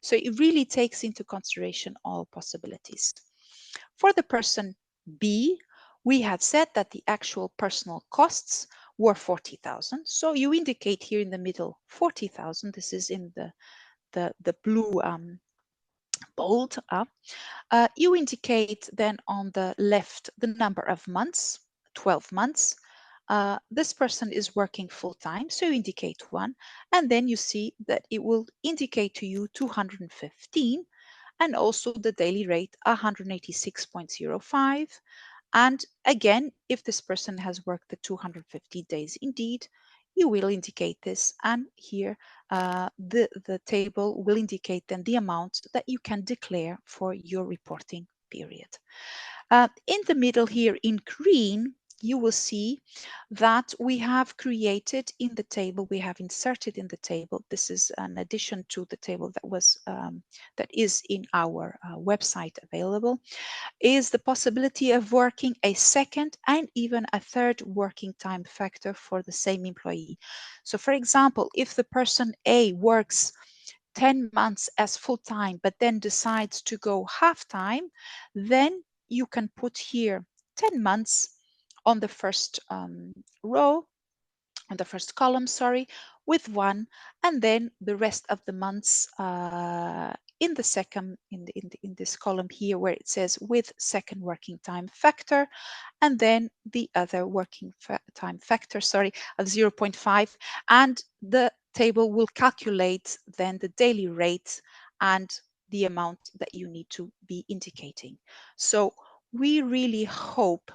So it really takes into consideration all possibilities. For the person B, we had said that the actual personal costs were 40,000. So you indicate here in the middle 40,000. This is in the blue bold. You indicate then on the left the number of months, 12 months. This person is working full time, so you indicate 1, and then you see that it will indicate to you 215, and also the daily rate 186.05. And again, if this person has worked the 250 days indeed, you will indicate this, and here the table will indicate then the amount that you can declare for your reporting period. In the middle here in green, you will see that we have created in the table, we have inserted in the table, this is an addition to the table that was that is in our website available, is the possibility of working a second and even a third working time factor for the same employee. So for example, if the person A works 10 months as full-time, but then decides to go half-time, then you can put here 10 months on the first row, on the first column, sorry, with 1, and then the rest of the months in the second, in this column here where it says with second working time factor, and then the other working time factor, sorry, of 0.5, and the table will calculate then the daily rate and the amount that you need to be indicating. So we really hope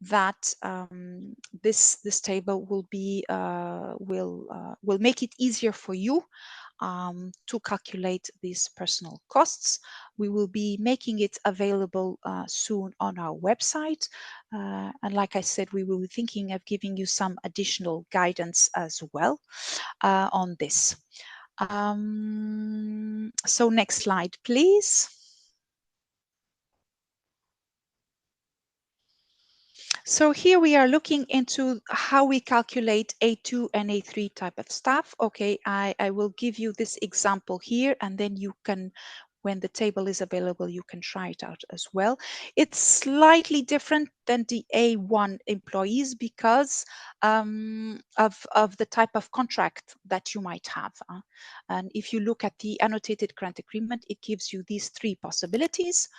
that this table will be will make it easier for you to calculate these personal costs. We will be making it available soon on our website. And like I said, we will be thinking of giving you some additional guidance as well on this. So next slide, please. So here we are looking into how we calculate A2 and A3 type of staff. Okay, I will give you this example here, and then you can, when the table is available, you can try it out as well. It's slightly different than the A1 employees because of the type of contract that you might have. And if you look at the annotated grant agreement, it gives you these 3 possibilities.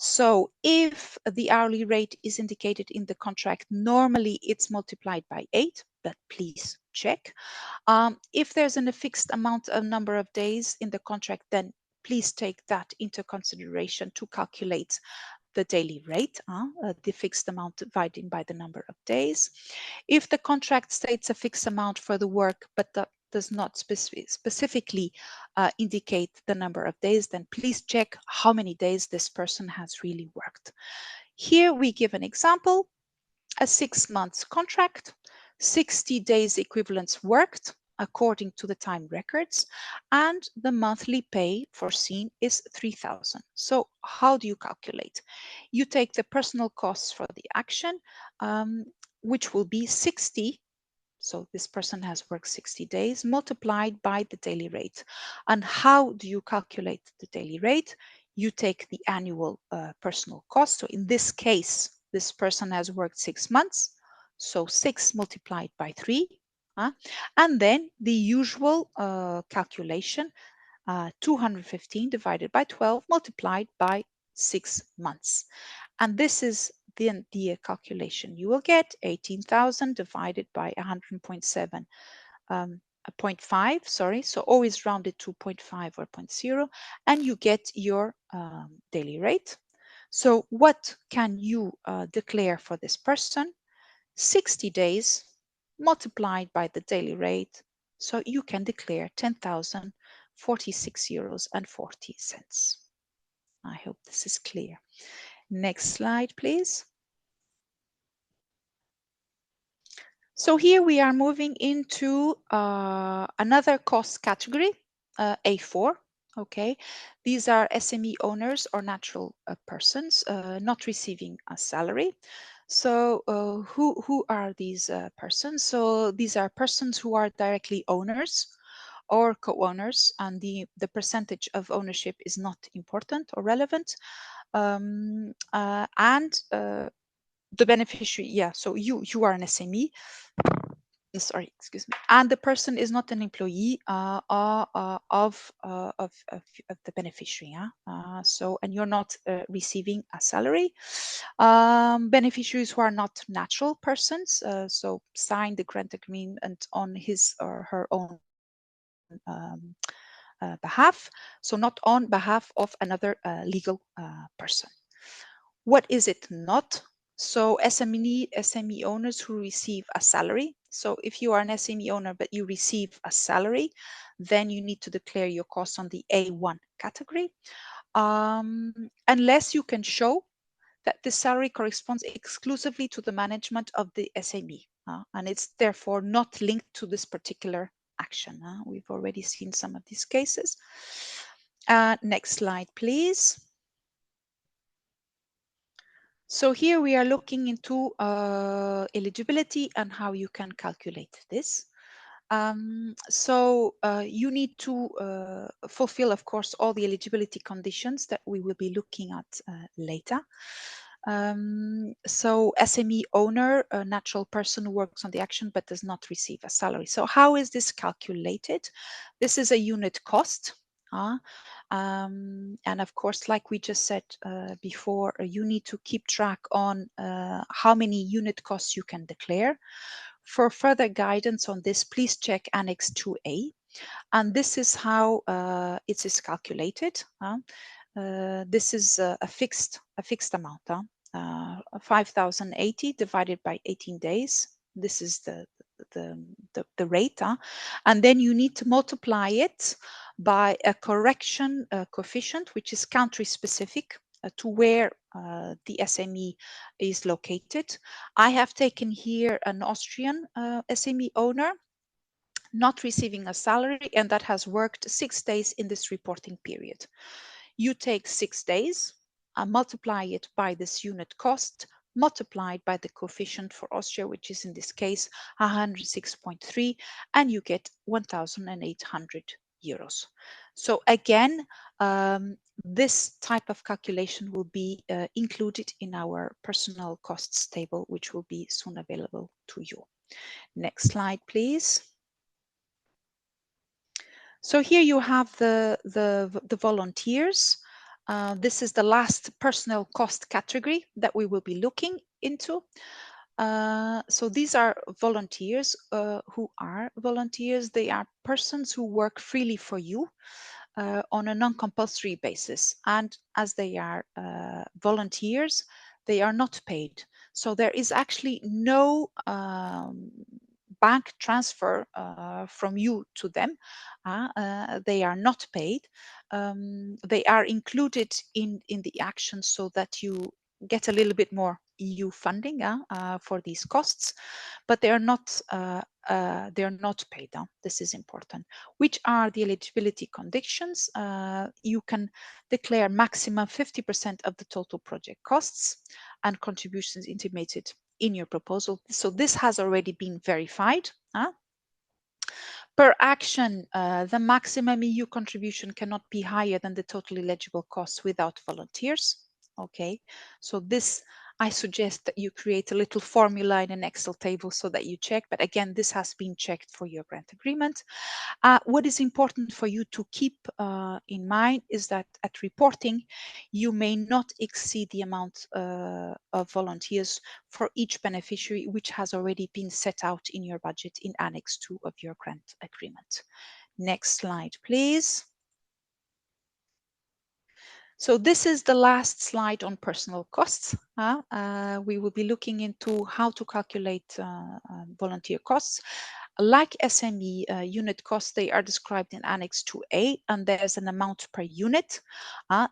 So if the hourly rate is indicated in the contract, normally it's multiplied by 8, but please check. If there's a fixed amount of number of days in the contract, then please take that into consideration to calculate the daily rate, the fixed amount divided by the number of days. If the contract states a fixed amount for the work, but that does not specifically indicate the number of days, then please check how many days this person has really worked. Here we give an example, a 6 months contract, 60 days equivalents worked according to the time records, and the monthly pay foreseen is 3,000. So how do you calculate? You take the personal costs for the action, which will be 60. So this person has worked 60 days multiplied by the daily rate. And how do you calculate the daily rate? you take the annual personal cost. So in this case, this person has worked 6 months, so 6 multiplied by 3, and then the usual calculation, 215 divided by 12 multiplied by 6 months. And this is then the calculation. You will get 18,000 divided by 100.7, 0.5, sorry, so always rounded to 0.5 or 0.0, and you get your daily rate. So what can you declare for this person? 60 days multiplied by the daily rate. So you can declare 10,046 euros and 40 cents. I hope this is clear. Next slide, please. So here we are moving into another cost category, A4. Okay, these are SME owners or natural persons not receiving a salary. So who are these persons? So these are persons who are directly owners or co-owners, and the percentage of ownership is not important or relevant. The beneficiary, yeah, so you are an SME, sorry, excuse me, and the person is not an employee of the beneficiary. So, and you're not receiving a salary. Beneficiaries who are not natural persons, so sign the grant agreement on his or her own behalf, so not on behalf of another legal person. What is it not? So SME owners who receive a salary. So if you are an SME owner but you receive a salary, then you need to declare your costs on the A1 category, unless you can show that the salary corresponds exclusively to the management of the SME, and it's therefore not linked to this particular action. We've already seen some of these cases. Next slide, please. So here we are looking into eligibility and how you can calculate this. You need to fulfill, of course, all the eligibility conditions that we will be looking at later. So SME owner, a natural person who works on the action but does not receive a salary. So how is this calculated? This is a unit cost. And of course, like we just said before, you need to keep track on how many unit costs you can declare. For further guidance on this, please check Annex 2A. And this is how it is calculated. This is a fixed amount, 5,080 divided by 18 days. This is the rate, and then you need to multiply it by a correction coefficient, which is country specific to where the SME is located. I have taken here an Austrian SME owner not receiving a salary and that has worked 6 days in this reporting period. You take 6 days and multiply it by this unit cost multiplied by the coefficient for Austria, which is in this case 106.3, and you get 1,800 euros. So again, this type of calculation will be included in our personal costs table, which will be soon available to you. Next slide, please. So here you have the volunteers. This is the last personal cost category that we will be looking into. So these are volunteers. Who are volunteers? They are persons who work freely for you on a non-compulsory basis. And as they are volunteers, they are not paid. So there is actually no bank transfer from you to them. They are not paid. They are included in the action so that you get a little bit more EU funding for these costs, but they are not paid. This is important. Which are the eligibility conditions? You can declare maximum 50% of the total project costs and contributions intimated in your proposal. So this has already been verified. Per action, the maximum EU contribution cannot be higher than the total eligible costs without volunteers. Okay, so this, I suggest that you create a little formula in an Excel table so that you check, but again, this has been checked for your grant agreement. What is important for you to keep in mind is that at reporting, you may not exceed the amount of volunteers for each beneficiary, which has already been set out in your budget in Annex 2 of your grant agreement. Next slide, please. So this is the last slide on personal costs. We will be looking into how to calculate volunteer costs. Like SME unit costs, they are described in Annex 2A, and there's an amount per unit.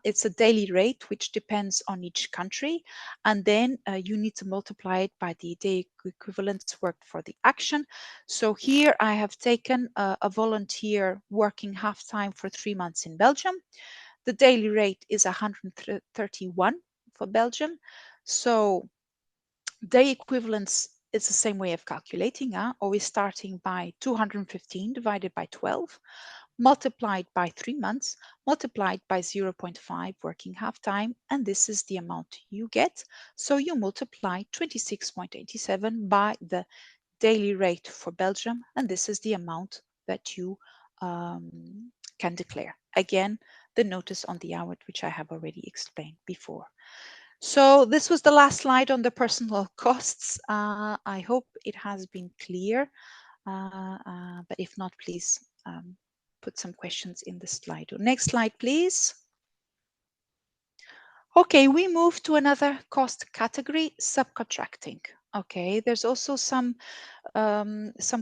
It's a daily rate, which depends on each country. And then you need to multiply it by the day equivalents worked for the action. So here I have taken a volunteer working half-time for 3 months in Belgium. The daily rate is 131 for Belgium. So day equivalents is the same way of calculating, always starting by 215 divided by 12, multiplied by 3 months, multiplied by 0.5 working half time, and this is the amount you get. So you multiply 26.87 by the daily rate for Belgium, and this is the amount that you can declare. Again, the notice on the hour, which I have already explained before. So this was the last slide on the personal costs. I hope it has been clear, but if not, please put some questions in the slide. Next slide, please. Okay, we move to another cost category, subcontracting. Okay, there's also some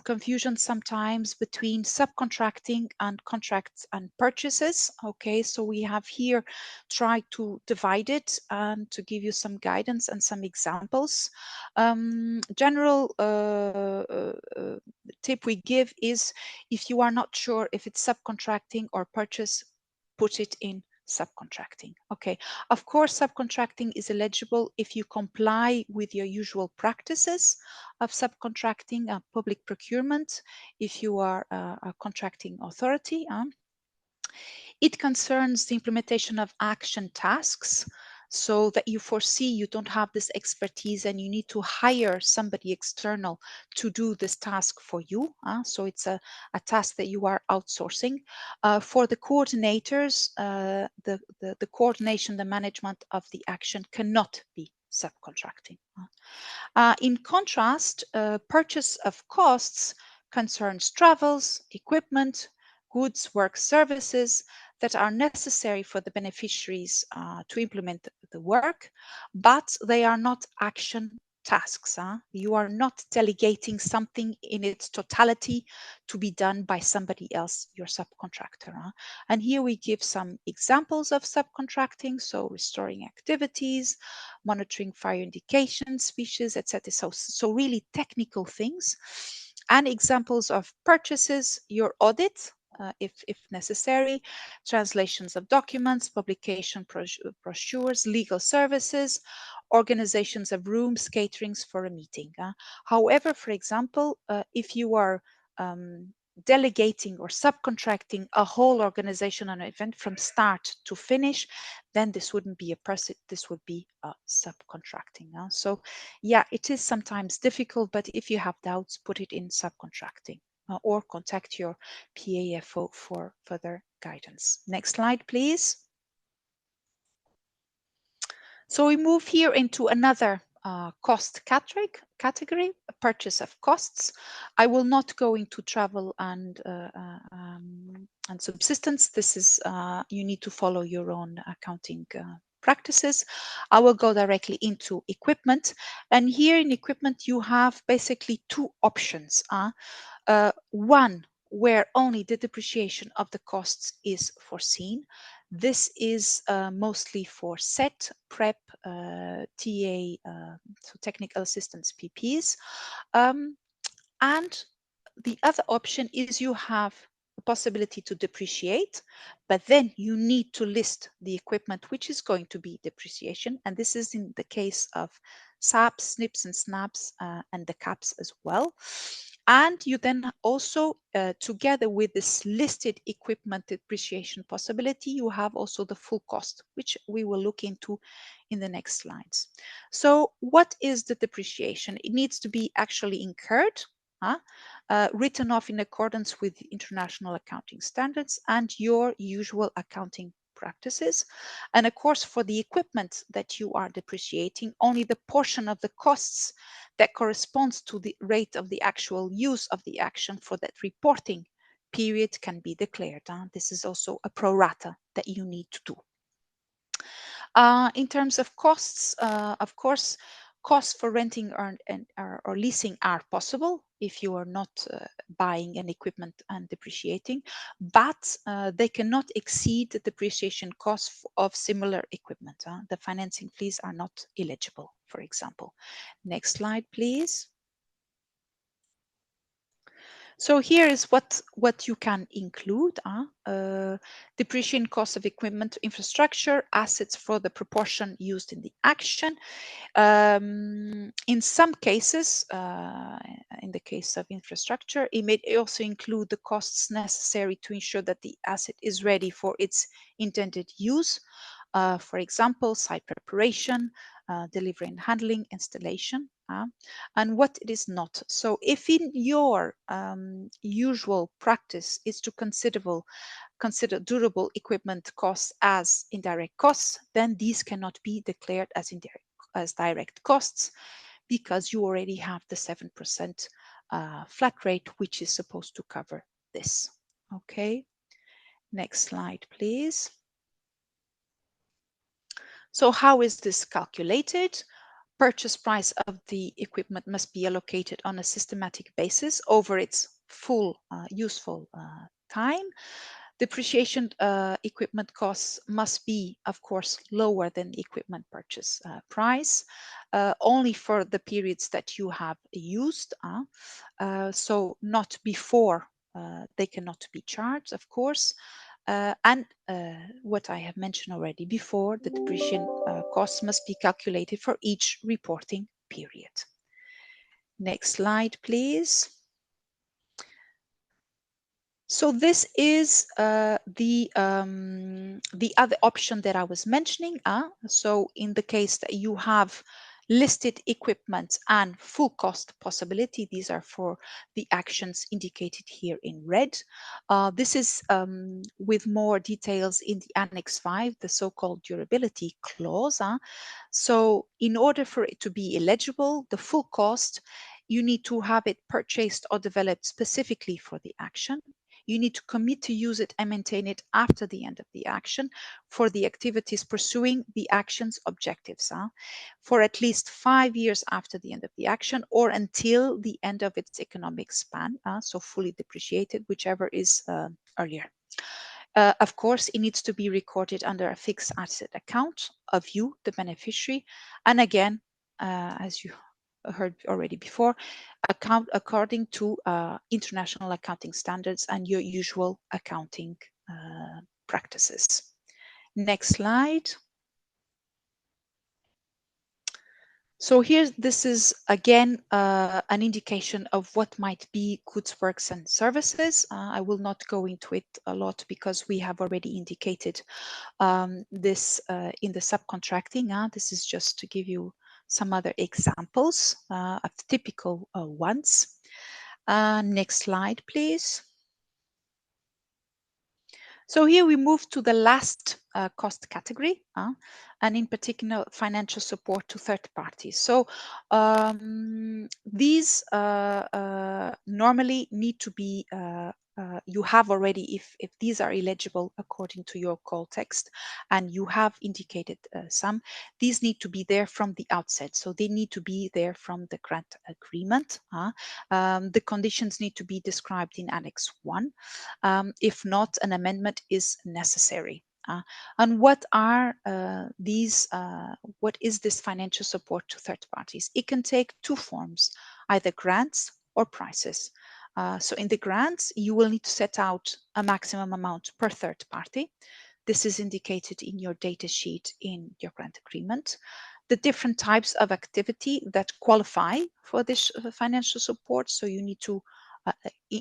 confusion sometimes between subcontracting and contracts and purchases. Okay, so we have here tried to divide it and to give you some guidance and some examples. General tip we give is, if you are not sure if it's subcontracting or purchase, put it in subcontracting. Okay, of course, subcontracting is eligible if you comply with your usual practices of subcontracting and public procurement, if you are a contracting authority. It concerns the implementation of action tasks, so that you foresee you don't have this expertise and you need to hire somebody external to do this task for you. So it's a task that you are outsourcing. For the coordinators, the coordination, the management of the action cannot be subcontracting. In contrast, purchase of costs concerns travels, equipment, goods, work, services that are necessary for the beneficiaries to implement the work, but they are not action tasks. You are not delegating something in its totality to be done by somebody else, your subcontractor. And here we give some examples of subcontracting, so restoring activities, monitoring fire indications, species, etc. So really technical things. And examples of purchases, your audit, if necessary, translations of documents, publication brochures, legal services, organizations of rooms, caterings for a meeting. However, for example, if you are delegating or subcontracting a whole organization on an event from start to finish, then this wouldn't be a person, this would be a subcontracting. So yeah, it is sometimes difficult, but if you have doubts, put it in subcontracting. Or contact your PAFO for further guidance. Next slide, please. So we move here into another cost category, purchase of costs. I will not go into travel and subsistence. This is, you need to follow your own accounting practices. I will go directly into equipment. And here in equipment, you have basically two options. One, where only the depreciation of the costs is foreseen. This is mostly for SET, PrEP, TA, so technical assistance PPs. And the other option is you have the possibility to depreciate, but then you need to list the equipment which is going to be depreciation. And this is in the case of SAPs, SNPs and SNAPs, and the CAPs as well. And you then also, together with this listed equipment depreciation possibility, you have also the full cost, which we will look into in the next slides. So what is the depreciation? It needs to be actually incurred, written off in accordance with international accounting standards and your usual accounting practices. And of course, for the equipment that you are depreciating, only the portion of the costs that corresponds to the rate of the actual use of the action for that reporting period can be declared. This is also a pro rata that you need to do. In terms of costs, of course, costs for renting or leasing are possible if you are not buying an equipment and depreciating, but they cannot exceed the depreciation costs of similar equipment. The financing fees are not eligible, for example. Next slide, please. So here is what you can include. Depreciation cost of equipment, infrastructure, assets for the proportion used in the action. In some cases, in the case of infrastructure, it may also include the costs necessary to ensure that the asset is ready for its intended use. For example, site preparation, delivery and handling, installation, and what it is not. So if in your usual practice is to consider durable equipment costs as indirect costs, then these cannot be declared as direct costs because you already have the 7% flat rate, which is supposed to cover this. Okay, next slide, please. So how is this calculated? Purchase price of the equipment must be allocated on a systematic basis over its full useful time. Depreciation equipment costs must be, of course, lower than the equipment purchase price, only for the periods that you have used. So not before they cannot be charged, of course. And what I have mentioned already before, the depreciation costs must be calculated for each reporting period. Next slide, please. So this is the other option that I was mentioning. So in the case that you have listed equipment and full cost possibility, these are for the actions indicated here in red. This is with more details in the Annex 5, the so-called durability clause. So in order for it to be eligible, the full cost, you need to have it purchased or developed specifically for the action. You need to commit to use it and maintain it after the end of the action for the activities pursuing the action's objectives for at least 5 years after the end of the action or until the end of its economic span, so fully depreciated, whichever is earlier. Of course, it needs to be recorded under a fixed asset account of you, the beneficiary. And again, as you heard already before, account according to international accounting standards and your usual accounting practices. Next slide. So here, this is again an indication of what might be goods, works and services. I will not go into it a lot because we have already indicated this in the subcontracting. This is just to give you some other examples of typical ones. Next slide, please. So here we move to the last cost category, and in particular, financial support to third parties. So these normally need to be you have already, if these are eligible according to your call text, and you have indicated some, these need to be there from the outset. So they need to be there from the grant agreement. The conditions need to be described in Annex 1. If not, an amendment is necessary. And what are these? What is this financial support to third parties? It can take two forms, either grants or prices. So in the grants, you will need to set out a maximum amount per third party. This is indicated in your data sheet in your grant agreement. The different types of activity that qualify for this financial support. So you need to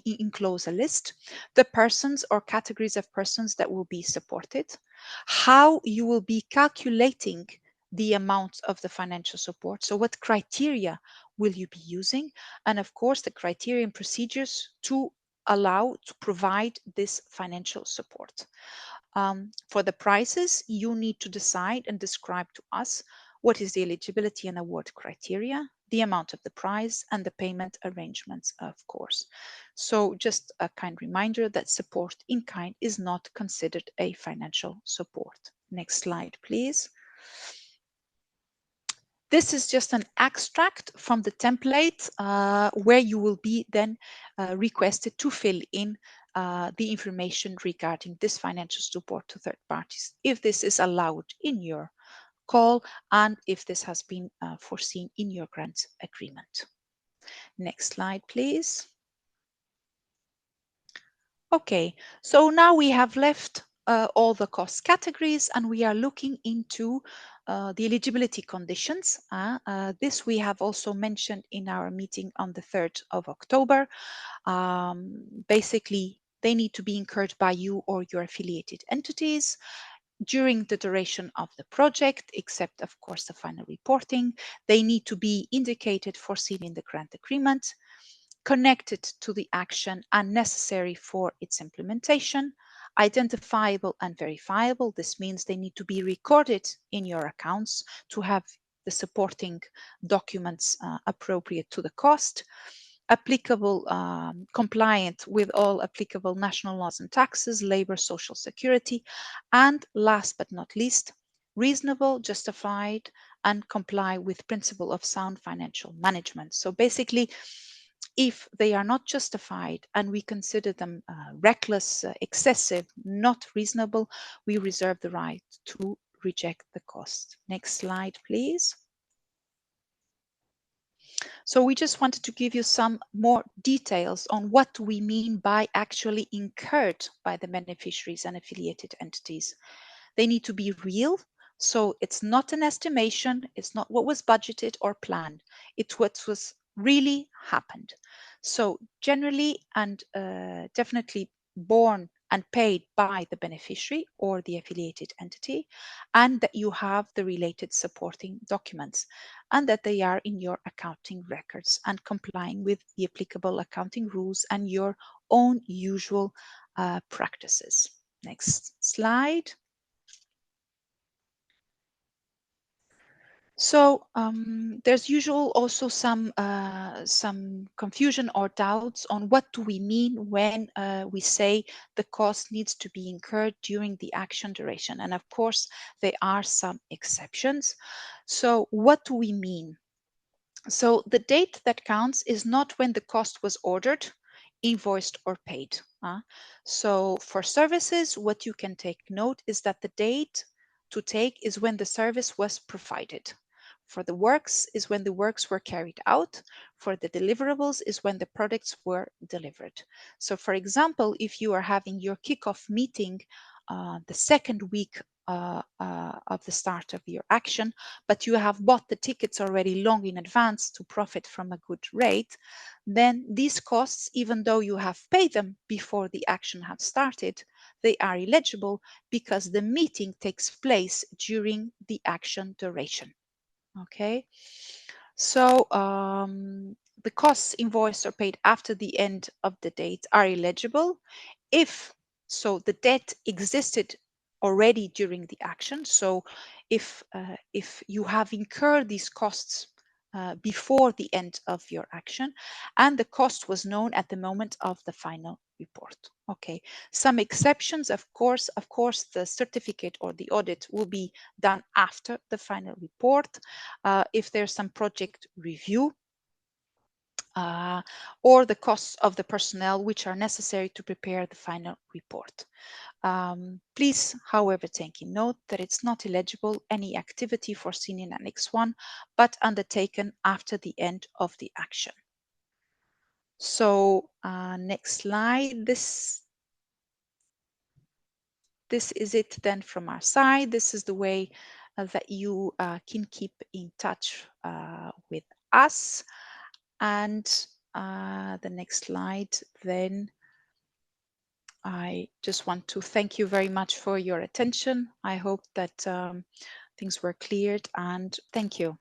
enclose a list, the persons or categories of persons that will be supported, how you will be calculating the amount of the financial support. So what criteria will you be using? And of course, the criteria and procedures to allow to provide this financial support. For the prices, you need to decide and describe to us what is the eligibility and award criteria, the amount of the prize, and the payment arrangements, of course. So just a kind reminder that support in kind is not considered a financial support. Next slide, please. This is just an extract from the template where you will be then requested to fill in the information regarding this financial support to third parties, if this is allowed in your call and if this has been foreseen in your grant agreement. Next slide, please. Okay, so now we have left all the cost categories and we are looking into the eligibility conditions. This we have also mentioned in our meeting on the 3rd of October. Basically, they need to be incurred by you or your affiliated entities during the duration of the project, except of course the final reporting. They need to be indicated, foreseen in the grant agreement, connected to the action and necessary for its implementation, identifiable and verifiable. This means they need to be recorded in your accounts to have the supporting documents appropriate to the cost, applicable, compliant with all applicable national laws and taxes, labor, social security, and last but not least, reasonable, justified, and comply with principle of sound financial management. So basically, if they are not justified and we consider them reckless, excessive, not reasonable, we reserve the right to reject the cost. Next slide, please. So we just wanted to give you some more details on what we mean by actually incurred by the beneficiaries and affiliated entities. They need to be real. So it's not an estimation. It's not what was budgeted or planned. It's what was really happened. So generally and definitely borne and paid by the beneficiary or the affiliated entity, and that you have the related supporting documents and that they are in your accounting records and complying with the applicable accounting rules and your own usual practices. Next slide. So there's usual also some confusion or doubts on what do we mean when we say the cost needs to be incurred during the action duration. And of course, there are some exceptions. So what do we mean? So the date that counts is not when the cost was ordered, invoiced, or paid. So for services, what you can take note is that the date to take is when the service was provided. For the works is when the works were carried out. For the deliverables is when the products were delivered. So for example, if you are having your kickoff meeting the second week of the start of your action, but you have bought the tickets already long in advance to profit from a good rate, then these costs, even though you have paid them before the action has started, they are eligible because the meeting takes place during the action duration. Okay, so the costs invoiced or paid after the end of the date are eligible if the debt existed already during the action. So if you have incurred these costs before the end of your action and the cost was known at the moment of the final report. Okay, some exceptions, of course, the certificate or the audit will be done after the final report. If there's some project review or the costs of the personnel which are necessary to prepare the final report. Please, however, take in note that it's not eligible any activity foreseen in Annex 1, but undertaken after the end of the action. So next slide. This is it then from our side. This is the way that you can keep in touch with us. And the next slide, then I just want to thank you very much for your attention. I hope that things were cleared, and thank you.